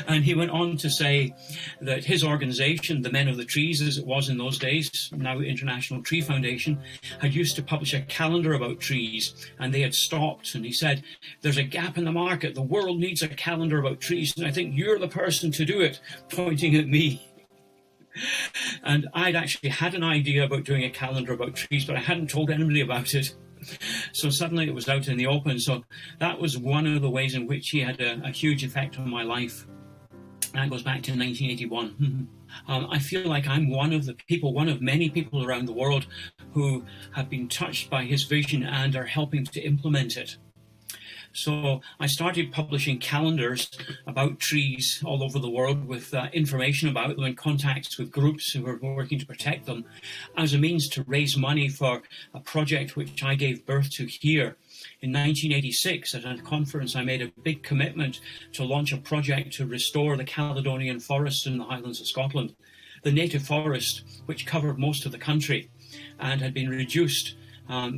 And he went on to say that his organization, the Men of the Trees, as it was in those days, now International Tree Foundation, had used to publish a calendar about trees, and they had stopped. And he said, there's a gap in the market. The world needs a calendar about trees, and I think you're the person to do it, pointing at me. And I'd actually had an idea about doing a calendar about trees, but I hadn't told anybody about it. So suddenly it was out in the open. So that was one of the ways in which he had a huge effect on my life. That goes back to 1981. I feel like I'm one of many people around the world who have been touched by his vision and are helping to implement it. So I started publishing calendars about trees all over the world with information about them and contacts with groups who were working to protect them as a means to raise money for a project which I gave birth to here. In 1986, at a conference, I made a big commitment to launch a project to restore the Caledonian forest in the Highlands of Scotland, the native forest which covered most of the country and had been reduced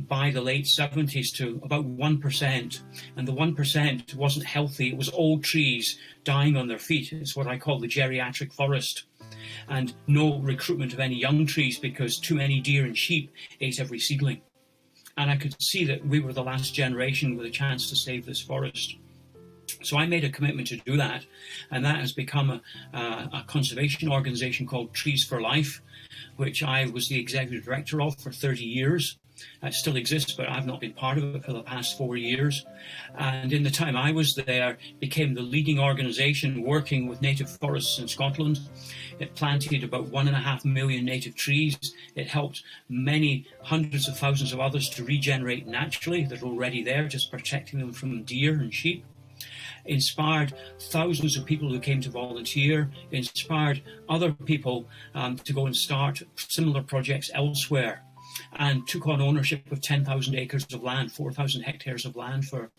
by the late 70s to about 1%. And the 1% wasn't healthy. It was old trees dying on their feet. It's what I call the geriatric forest. And no recruitment of any young trees because too many deer and sheep ate every seedling. And I could see that we were the last generation with a chance to save this forest. So I made a commitment to do that. And that has become a conservation organization called Trees for Life, which I was the executive director of for 30 years. It still exists, but I've not been part of it for the past 4 years. And in the time I was there, became the leading organisation working with native forests in Scotland. It planted about 1.5 million native trees. It helped many hundreds of thousands of others to regenerate naturally that are already there, just protecting them from deer and sheep. Inspired thousands of people who came to volunteer, inspired other people to go and start similar projects elsewhere, and took on ownership of 10,000 acres of land, 4,000 hectares of land for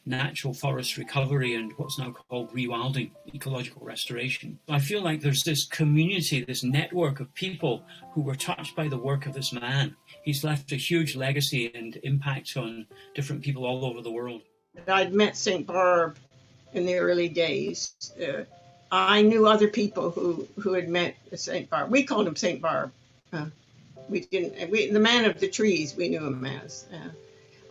natural forest recovery and what's now called rewilding, ecological restoration. I feel like there's this community, this network of people who were touched by the work of this man. He's left a huge legacy and impact on different people all over the world. I'd met St. Barb in the early days. I knew other people who had met St. Barb. We called him St. Barb. The man of the trees, we knew him as.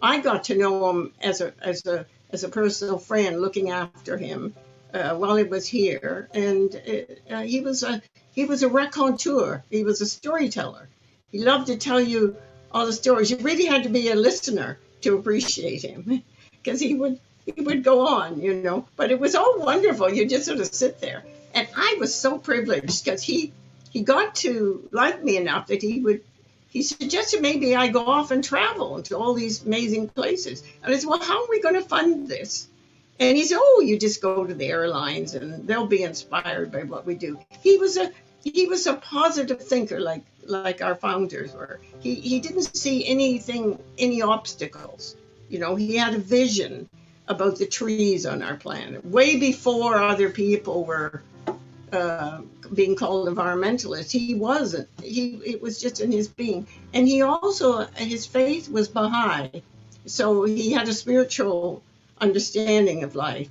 I got to know him as a personal friend, looking after him while he was here, and he was a raconteur. He was a storyteller. He loved to tell you all the stories. You really had to be a listener to appreciate him, because he would go on, you know. But it was all wonderful. You just sort of sit there, and I was so privileged because he got to like me enough that he suggested maybe I go off and travel to all these amazing places. And I said, well, how are we going to fund this? And he said, oh, you just go to the airlines and they'll be inspired by what we do. He was a positive thinker, like like our founders were. He didn't see any obstacles. You know, he had a vision about the trees on our planet way before other people were being called environmentalists. He wasn't. It was just in his being. And he also, his faith was Baha'i. So he had a spiritual understanding of life.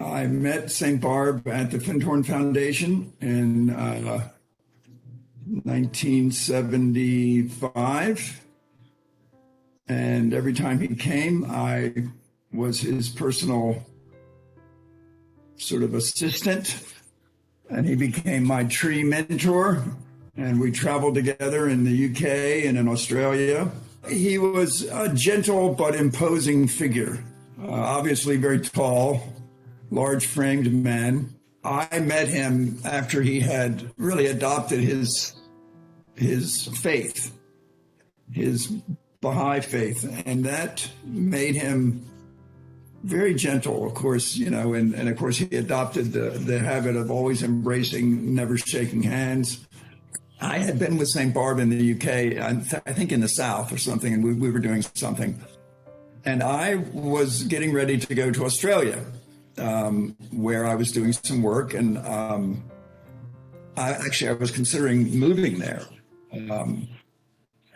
I met St. Barb at the Findhorn Foundation in 1975. And every time he came, I was his personal sort of assistant. And he became my tree mentor. And we traveled together in the UK and in Australia. He was a gentle but imposing figure, obviously very tall, large-framed man. I met him after he had really adopted his faith, his Baha'i faith, and that made him very gentle, of course, you know, and of course he adopted the habit of always embracing, never shaking hands. I had been with St. Barb in the UK, I think in the South or something, and we were doing something. And I was getting ready to go to Australia, where I was doing some work, and I was considering moving there.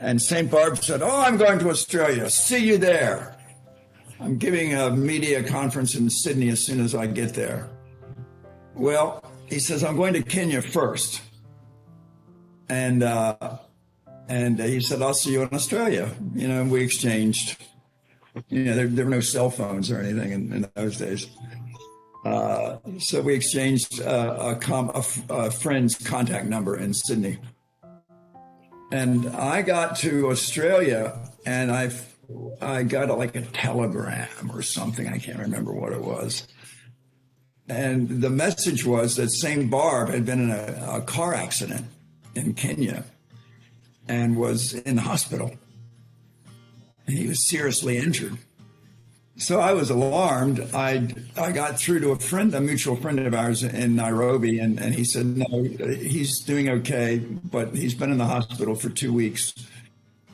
And St. Barb said, "Oh, I'm going to Australia. See you there. I'm giving a media conference in Sydney as soon as I get there." Well, he says, "I'm going to Kenya first." And he said, "I'll see you in Australia." You know, and we exchanged. You know, there were no cell phones or anything in those days. So we exchanged a friend's contact number in Sydney. And I got to Australia, and I got like a telegram or something. I can't remember what it was. And the message was that St. Barb had been in a car accident in Kenya and was in the hospital. And he was seriously injured. So I was alarmed. I got through to a mutual friend of ours in Nairobi, and he said, "No, he's doing okay, but he's been in the hospital for 2 weeks.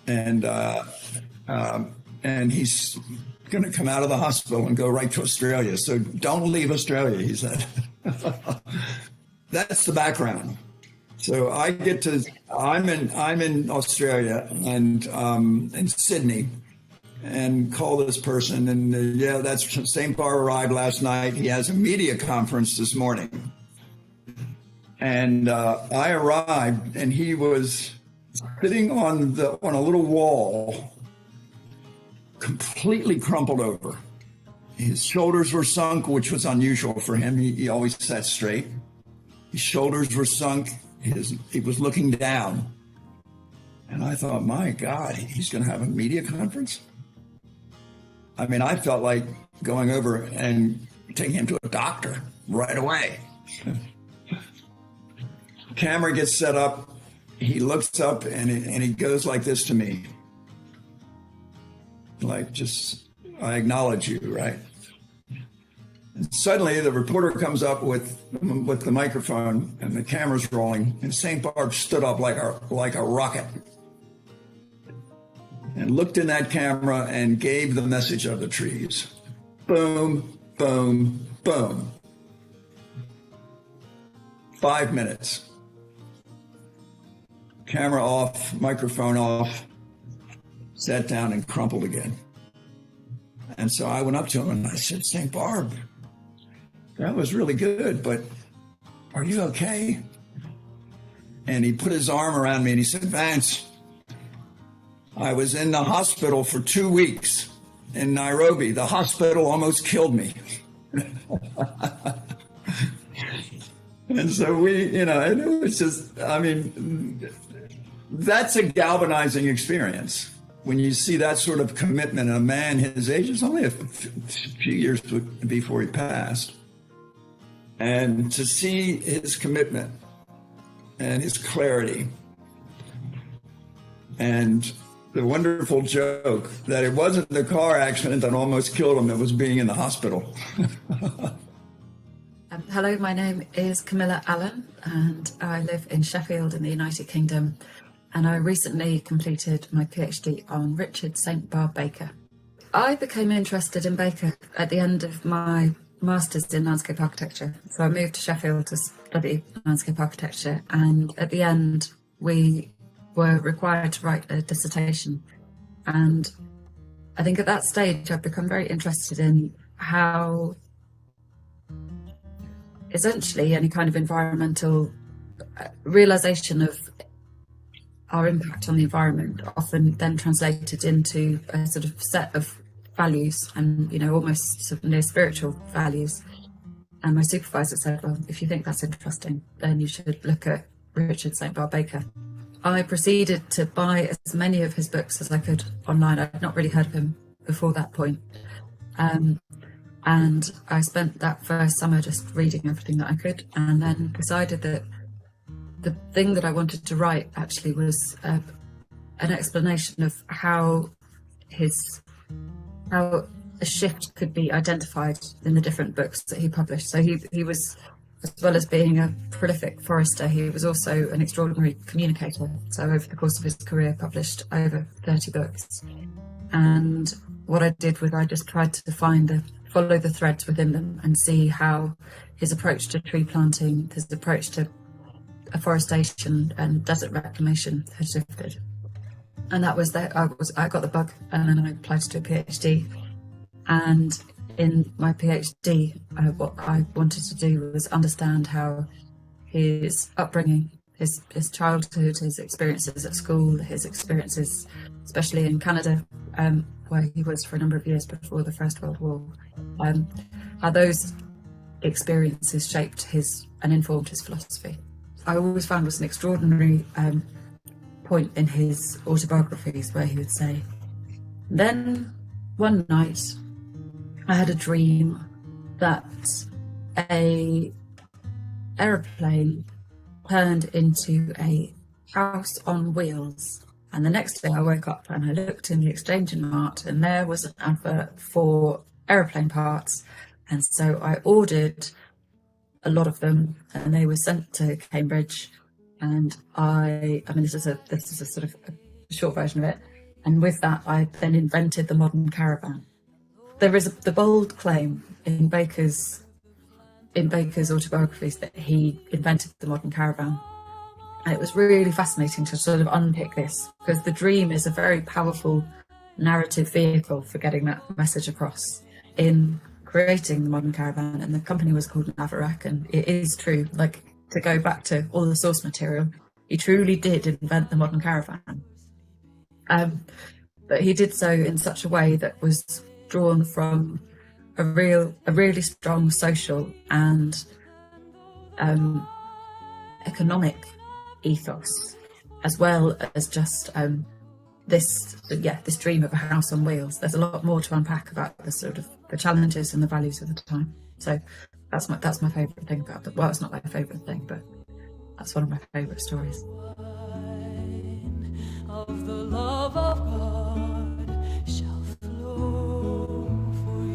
And he's going to come out of the hospital and go right to Australia. So don't leave Australia," he said. That's the background. So I'm in Australia and in Sydney, and call this person, and yeah, that's St. Barb arrived last night. He has a media conference this morning. And I arrived, and he was sitting on a little wall, completely crumpled over. His shoulders were sunk, which was unusual for him. He always sat straight. His shoulders were sunk. He was looking down. And I thought, my God, he's going to have a media conference? I mean, I felt like going over and taking him to a doctor right away. Camera gets set up. He looks up and he goes like this to me. Like, just, "I acknowledge you," right? And suddenly the reporter comes up with the microphone and the camera's rolling, and St. Barb stood up like a rocket and looked in that camera and gave the message of the trees. Boom, boom, boom. 5 minutes. Camera off, microphone off, sat down and crumpled again. And so I went up to him and I said, "St. Barb, that was really good, but are you okay?" And he put his arm around me and he said, "Vance, I was in the hospital for 2 weeks in Nairobi. The hospital almost killed me." And so and it was just, I mean, that's a galvanizing experience. When you see that sort of commitment in a man his age, it's only a few years before he passed. And to see his commitment and his clarity and the wonderful joke that it wasn't the car accident that almost killed him, it was being in the hospital. Hello, my name is Camilla Allen, and I live in Sheffield in the United Kingdom. and I recently completed my PhD on Richard St. Barb Baker. I became interested in Baker at the end of my master's in landscape architecture. So I moved to Sheffield to study landscape architecture, and at the end we were required to write a dissertation. And I think at that stage I've become very interested in how essentially any kind of environmental realization of our impact on the environment often then translated into a sort of set of values and, you know, almost sort of near spiritual values. And my supervisor said, well, if you think that's interesting, then you should look at Richard St. Barb Baker. I proceeded to buy as many of his books as I could online. I'd not really heard of him before that point. And I spent that first summer just reading everything that I could, and then decided that the thing that I wanted to write actually was an explanation of how a shift could be identified in the different books that he published. So he was, as well as being a prolific forester, he was also an extraordinary communicator. So over the course of his career, published over 30 books. And what I did was I just tried to follow the threads within them and see how his approach to tree planting, his approach to afforestation and desert reclamation had shifted. And that was that I got the bug, and then I applied to do a PhD. And in my PhD, what I wanted to do was understand how his upbringing, his childhood, his experiences at school, his experiences, especially in Canada, where he was for a number of years before the First World War, how those experiences shaped and informed his philosophy. I always found was an extraordinary point in his autobiographies where he would say, then one night I had a dream that a aeroplane turned into a house on wheels. And the next day I woke up and I looked in the Exchange and Mart, and there was an advert for aeroplane parts. And so I ordered a lot of them, and they were sent to Cambridge. And I mean, this is a sort of a short version of it. And with that, I then invented the modern caravan. There is the bold claim in Baker's autobiographies that he invented the modern caravan. And it was really fascinating to sort of unpick this, because the dream is a very powerful narrative vehicle for getting that message across in creating the modern caravan. And the company was called Barback, and it is true, like, to go back to all the source material, he truly did invent the modern caravan. But he did so in such a way that was drawn from a really strong social and economic ethos, as well as just this dream of a house on wheels. There's a lot more to unpack about the sort of the challenges and the values of the time. So that's my favourite thing about it. Well, it's not my favourite thing, but that's one of my favourite stories. Of the love of God shall flow for you.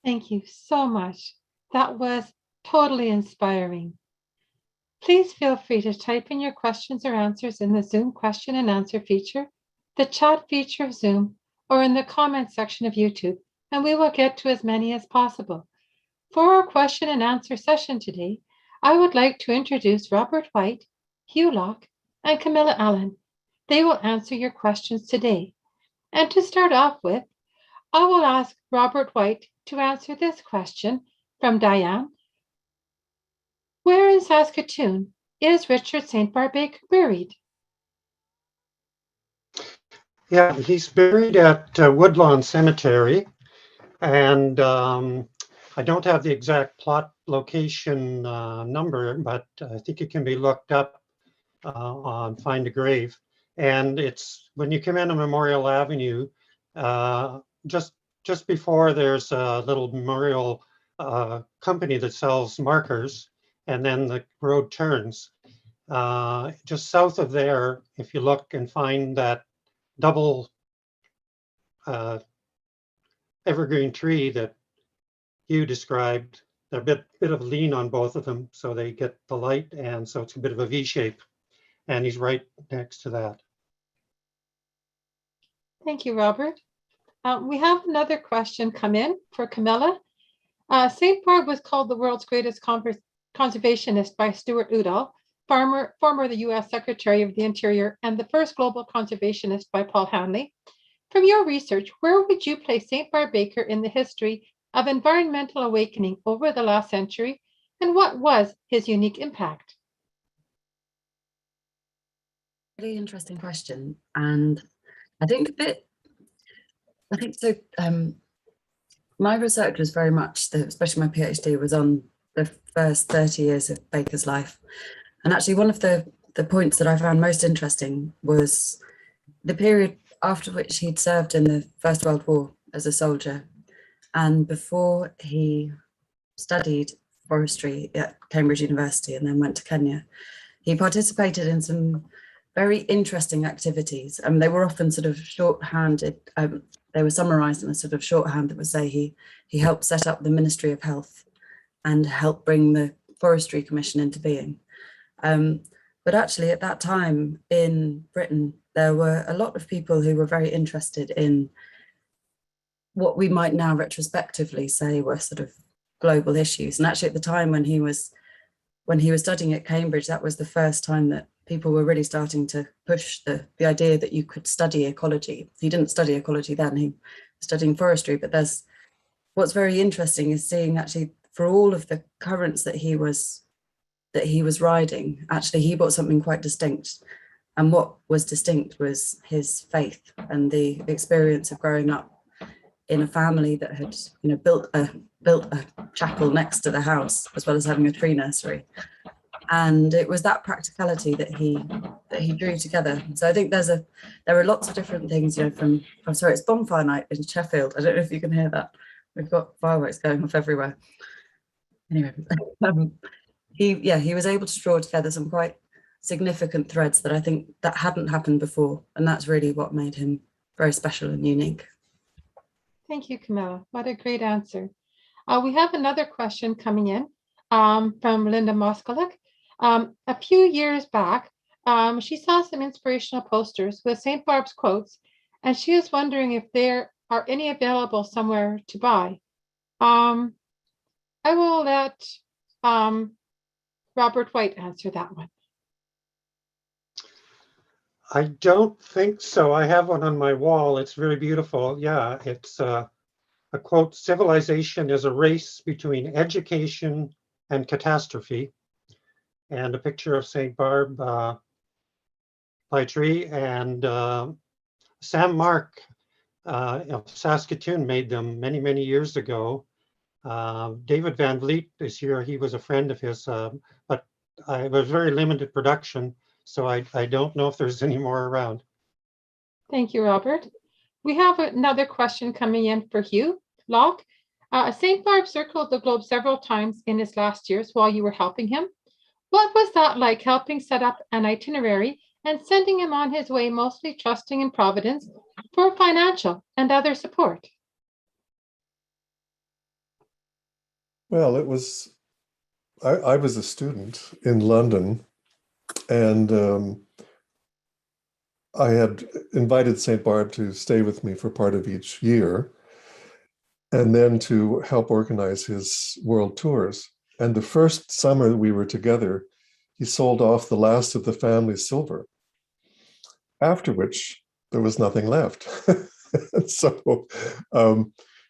Thank you so much. That was totally inspiring. Please feel free to type in your questions or answers in the Zoom question and answer feature, the chat feature of Zoom, or in the comment section of YouTube, and we will get to as many as possible. For our question and answer session today, I would like to introduce Robert White, Hugh Locke, and Camilla Allen. They will answer your questions today. And to start off with, I will ask Robert White to answer this question from Diane. Where in Saskatoon is Richard St. Barb Baker buried? Yeah, he's buried at Woodlawn Cemetery, and I don't have the exact plot location number, but I think it can be looked up on Find a Grave. And it's when you come in on Memorial Avenue, just before there's a little memorial company that sells markers, and then the road turns. Just south of there, if you look and find that double evergreen tree that you described, a bit of lean on both of them, so they get the light, and so it's a bit of a V shape. And he's right next to that. Thank you, Robert. We have another question come in for Camilla. St. Barb was called the world's greatest conservationist by Stuart Udall, former the U.S. Secretary of the Interior, and the first global conservationist by Paul Hanley. From your research, where would you place St. Barb Baker in the history of environmental awakening over the last century, and what was his unique impact? Really interesting question, and I think so. My research was very much, especially my PhD, was on the first 30 years of Baker's life, and actually one of the points that I found most interesting was the period after which he'd served in the First World War as a soldier, and before he studied forestry at Cambridge University and then went to Kenya. He participated in some very interesting activities. They were often sort of shorthanded. They were summarized in a sort of shorthand that would say he helped set up the Ministry of Health and helped bring the Forestry Commission into being. But actually at that time in Britain, there were a lot of people who were very interested in what we might now retrospectively say were sort of global issues. And actually at the time when he was studying at Cambridge, that was the first time that people were really starting to push the idea that you could study ecology. He didn't study ecology then, he was studying forestry, but what's very interesting is seeing actually for all of the currents that he was riding, actually he brought something quite distinct. And what was distinct was his faith and the experience of growing up in a family that had, built a chapel next to the house, as well as having a tree nursery. And it was that practicality that he drew together. So I think there are lots of different things, it's bonfire night in Sheffield. I don't know if you can hear that. We've got fireworks going off everywhere. Anyway, he was able to draw together some quite significant threads that I think that hadn't happened before. And that's really what made him very special and unique. Thank you, Camilla. What a great answer. We have another question coming in from Linda Moskalik. A few years back, she saw some inspirational posters with St. Barb's quotes, and she is wondering if there are any available somewhere to buy. I will let Robert White answer that one. I don't think so. I have one on my wall. It's very beautiful. Yeah, it's a quote, "Civilization is a race between education and catastrophe," and a picture of St. Barb by a tree. And Sam Mark of Saskatoon made them many, many years ago. David Van Vliet is here. He was a friend of his, but it was very limited production. So I don't know if there's any more around. Thank you, Robert. We have another question coming in for Hugh Locke. St. Barb circled the globe several times in his last years while you were helping him. What was that like, helping set up an itinerary and sending him on his way, mostly trusting in Providence for financial and other support? Well, it was, I was a student in London, and I had invited St. Barb to stay with me for part of each year, and then to help organize his world tours. And the first summer we were together, he sold off the last of the family's silver, after which there was nothing left. So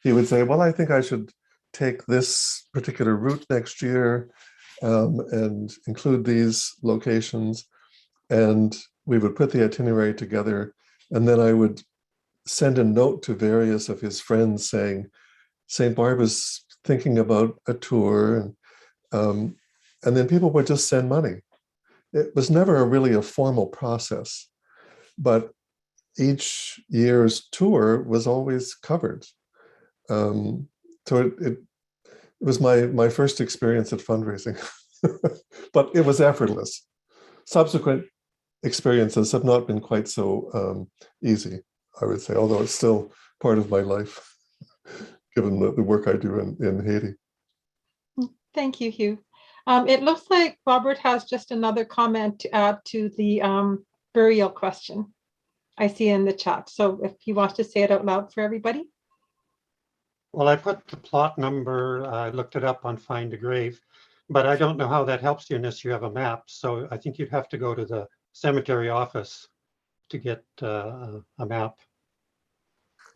he would say, well, I think I should take this particular route next year and include these locations. And we would put the itinerary together. And then I would send a note to various of his friends saying, St. Barb is thinking about a tour. And then people would just send money. It was never really a formal process, but each year's tour was always covered. So it was my first experience at fundraising, but it was effortless. Subsequent experiences have not been quite so easy, I would say, although it's still part of my life, given the work I do in Haiti. Thank you, Hugh. It looks like Robert has just another comment to add to the burial question I see in the chat. So if he wants to say it out loud for everybody. Well, I put the plot number, I looked it up on Find a Grave, but I don't know how that helps you unless you have a map. So I think you'd have to go to the cemetery office to get a map.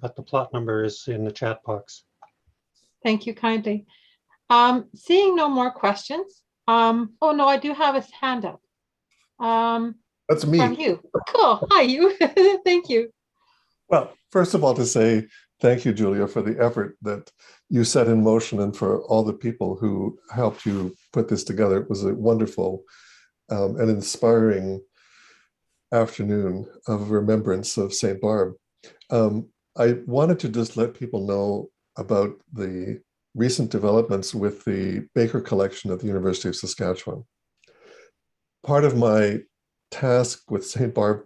But the plot number is in the chat box. Thank you kindly. Seeing no more questions. Oh no, I do have a hand up. That's me. From you. Cool. Hi, you. Thank you. Well, first of all, to say thank you, Julia, for the effort that you set in motion and for all the people who helped you put this together. It was a wonderful and inspiring afternoon of remembrance of St. Barb. I wanted to just let people know about the recent developments with the Baker collection at the University of Saskatchewan. Part of my task with St. Barb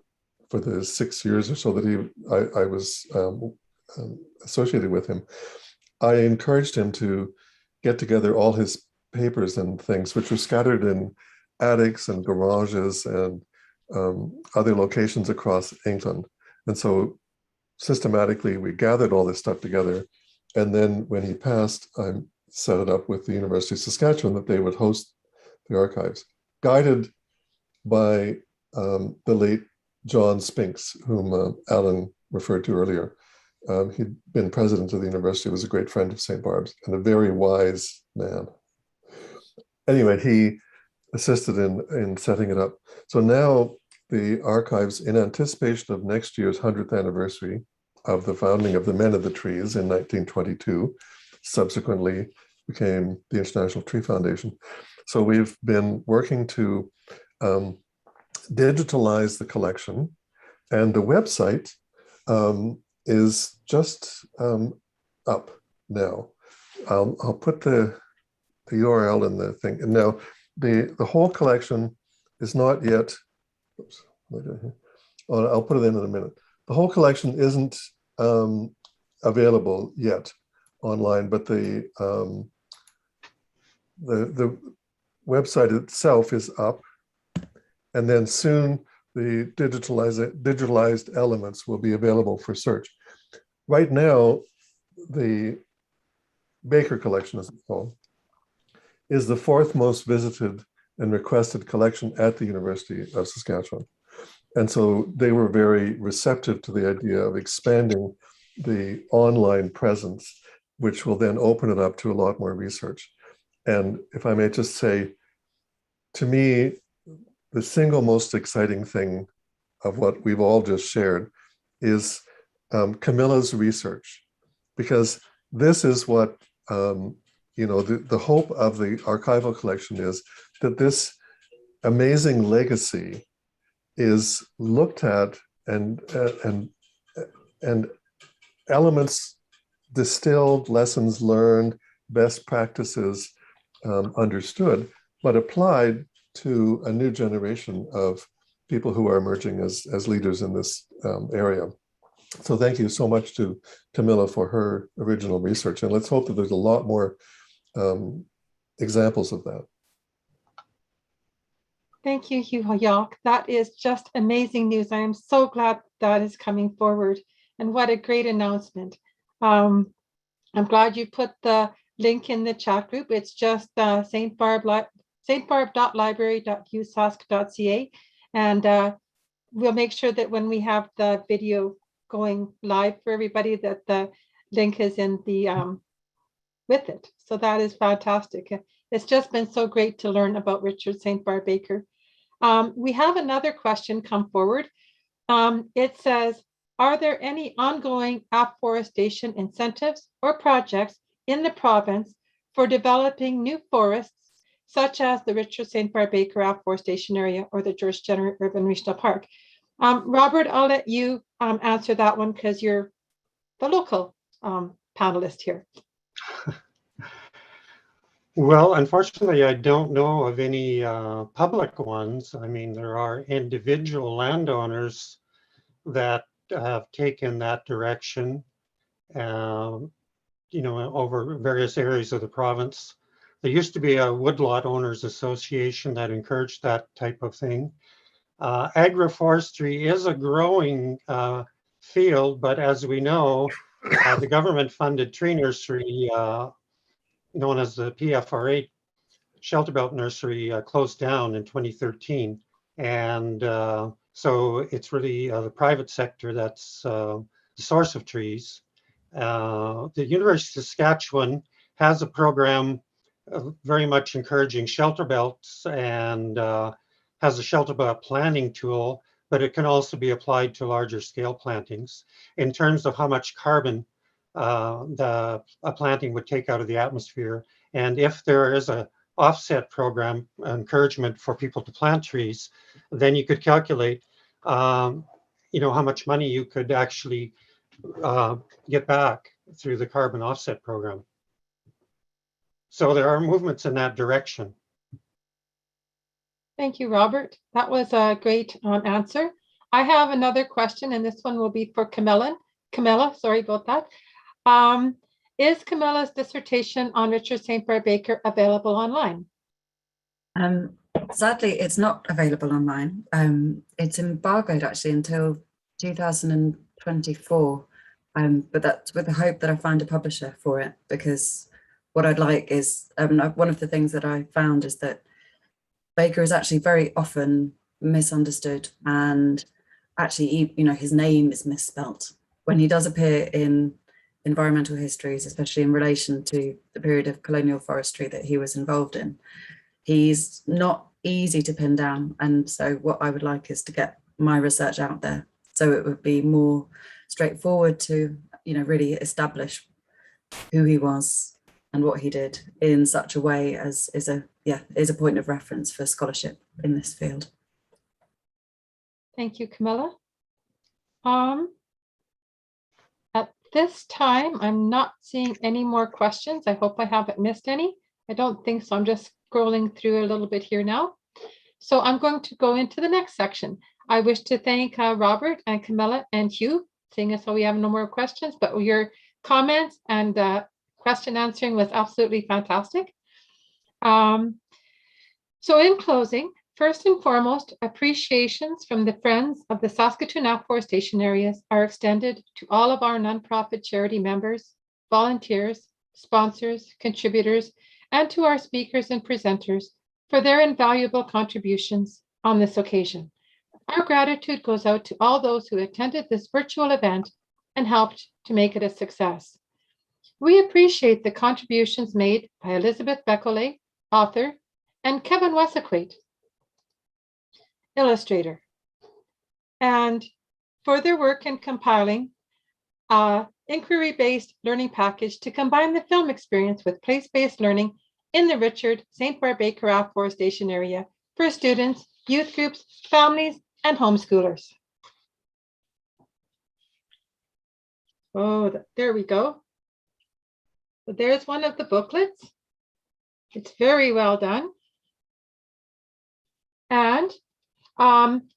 for the 6 years or so that I was associated with him, I encouraged him to get together all his papers and things, which were scattered in attics and garages and other locations across England. And so systematically, we gathered all this stuff together. And then when he passed, I set it up with the University of Saskatchewan that they would host the archives, guided by the late John Spinks, whom Alan referred to earlier. He'd been president of the university, was a great friend of St. Barb's, and a very wise man. Anyway, he assisted in setting it up. So now the archives, in anticipation of next year's 100th anniversary of the founding of the Men of the Trees in 1922, subsequently became the International Tree Foundation. So we've been working to digitalize the collection, and the website is just up now. I'll put the URL in the thing. And now the whole collection is not yet, oops, what am I doing here? Oh, I'll put it in a minute. The whole collection isn't available yet online, but the website itself is up, and then soon the digitalized elements will be available for search. Right now, the Baker collection, as it's called, is the 4th most visited and requested collection at the University of Saskatchewan. And so they were very receptive to the idea of expanding the online presence, which will then open it up to a lot more research. And if I may just say, to me, the single most exciting thing of what we've all just shared is Camilla's research, because this is what, the hope of the archival collection is that this amazing legacy is looked at and elements distilled, lessons learned, best practices understood, but applied to a new generation of people who are emerging as leaders in this area. So thank you so much to Camilla for her original research. And let's hope that there's a lot more examples of that. Thank you, Hugh York. That is just amazing news. I am so glad that is coming forward, and what a great announcement. I'm glad you put the link in the chat group. It's just stbarb.library.usask.ca, and we'll make sure that when we have the video going live for everybody, that the link is in the with it. So that is fantastic. It's just been so great to learn about Richard St. Barb Baker. We have another question come forward. It says, are there any ongoing afforestation incentives or projects in the province for developing new forests, such as the Richard St. Barb Baker Afforestation Area or the George Jenner Urban Regional Park? Robert, I'll let you answer that one because you're the local panelist here. Well, unfortunately, I don't know of any public ones. I mean, there are individual landowners that have taken that direction, over various areas of the province. There used to be a woodlot owners association that encouraged that type of thing. Agroforestry is a growing field, but as we know, the government-funded tree nursery known as the PFR8 Shelter Belt Nursery closed down in 2013. And so it's really the private sector that's the source of trees. The University of Saskatchewan has a program very much encouraging shelter belts and has a shelter belt planning tool, but it can also be applied to larger scale plantings. In terms of how much carbon a planting would take out of the atmosphere. And if there is a offset program, encouragement for people to plant trees, then you could calculate, how much money you could actually get back through the carbon offset program. So there are movements in that direction. Thank you, Robert. That was a great answer. I have another question, and this one will be for Camilla. Camilla, sorry about that. Is Camilla's dissertation on Richard St. Barb Baker available online? Sadly, it's not available online. It's embargoed actually until 2024, but that's with the hope that I find a publisher for it, because what I'd like is, one of the things that I found is that Baker is actually very often misunderstood, and actually, his name is misspelt. When he does appear in environmental histories, especially in relation to the period of colonial forestry that he was involved in, he's not easy to pin down. And so what I would like is to get my research out there, so it would be more straightforward to, really establish who he was and what he did in such a way as is a point of reference for scholarship in this field. Thank you, Camilla. At this time, I'm not seeing any more questions. I hope I haven't missed any. I don't think so. I'm just scrolling through a little bit here now. So I'm going to go into the next section. I wish to thank Robert and Camilla and Hugh, seeing as how we have no more questions, but your comments and question answering was absolutely fantastic. So in closing, first and foremost, appreciations from the Friends of the Saskatoon Afforestation Areas are extended to all of our nonprofit charity members, volunteers, sponsors, contributors, and to our speakers and presenters for their invaluable contributions on this occasion. Our gratitude goes out to all those who attended this virtual event and helped to make it a success. We appreciate the contributions made by Elizabeth Beckley, author, and Kevin Wessaquate, illustrator, and for their work in compiling an inquiry-based learning package to combine the film experience with place-based learning in the Richard St. Barb Baker Afforestation Area for students, youth groups, families, and homeschoolers. Oh, there we go. So there's one of the booklets. It's very well done. And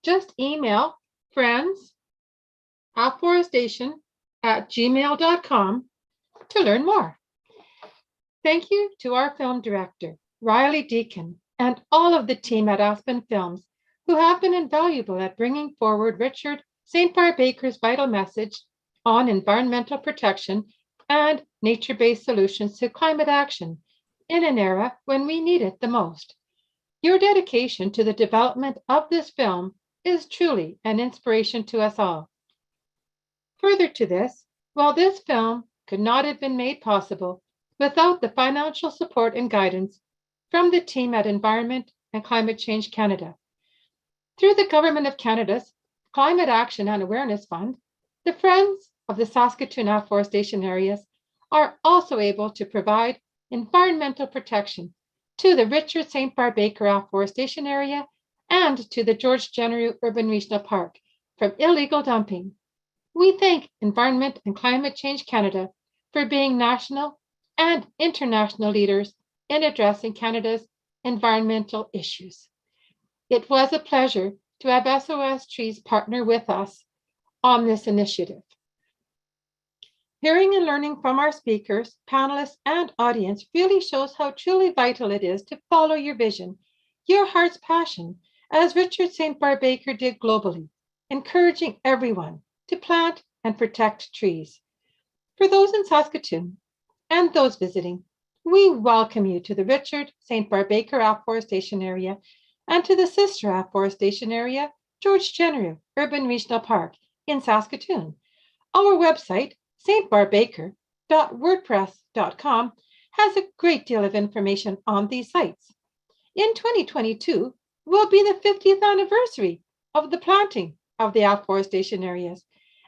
just email friends@afforestation@gmail.com to learn more. Thank you to our film director, Riley Deacon, and all of the team at Aspen Films who have been invaluable at bringing forward Richard St. Barb Baker's vital message on environmental protection and nature-based solutions to climate action in an era when we need it the most. Your dedication to the development of this film is truly an inspiration to us all. Further to this, while this film could not have been made possible without the financial support and guidance from the team at Environment and Climate Change Canada. Through the Government of Canada's Climate Action and Awareness Fund, the Friends of the Saskatoon Aforestation areas are also able to provide environmental protection to the Richard St. Barb Baker Aforestation area and to the George Genereux Urban Regional Park from illegal dumping. We thank Environment and Climate Change Canada for being national and international leaders in addressing Canada's environmental issues. It was a pleasure to have SOS Trees partner with us on this initiative. Hearing and learning from our speakers, panelists, and audience really shows how truly vital it is to follow your vision, your heart's passion, as Richard St. Barb Baker did globally, encouraging everyone to plant and protect trees. For those in Saskatoon and those visiting, we welcome you to the Richard St. Barb Baker Aforestation area and to the sister Aforestation area, George Genereux Urban Regional Park in Saskatoon. Our website, stbarbaker.wordpress.com, has a great deal of information on these sites. In 2022 will be the 50th anniversary of the planting of the Aforestation areas,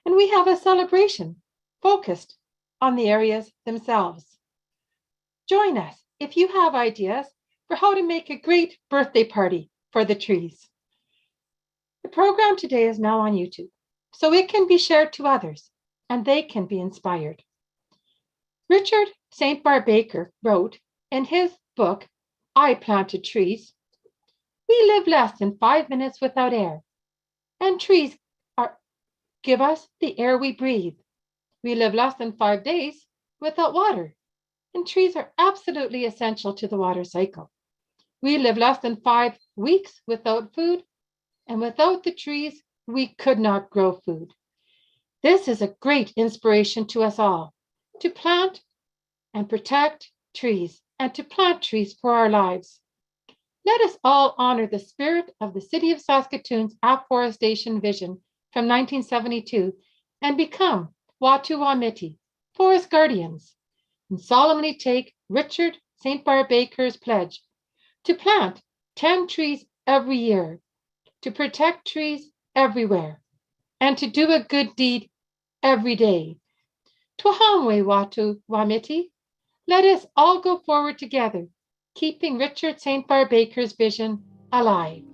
and we have a celebration focused on the areas themselves. Join us if you have ideas for how to make a great birthday party for the trees. The program today is now on YouTube, so it can be shared to others and they can be inspired. Richard St. Barb Baker wrote in his book, I Planted Trees, we live less than 5 minutes without air, and trees give us the air we breathe. We live less than 5 days without water, and trees are absolutely essential to the water cycle. We live less than 5 weeks without food, and without the trees, we could not grow food. This is a great inspiration to us all, to plant and protect trees, and to plant trees for our lives. Let us all honor the spirit of the City of Saskatoon's Aforestation vision from 1972 and become Watu Wamiti, forest guardians, and solemnly take Richard St. Barb Baker's pledge to plant 10 trees every year, to protect trees everywhere, and to do a good deed every day. Twahamwe Watu Wamiti, let us all go forward together, keeping Richard St. Barb Baker's vision alive.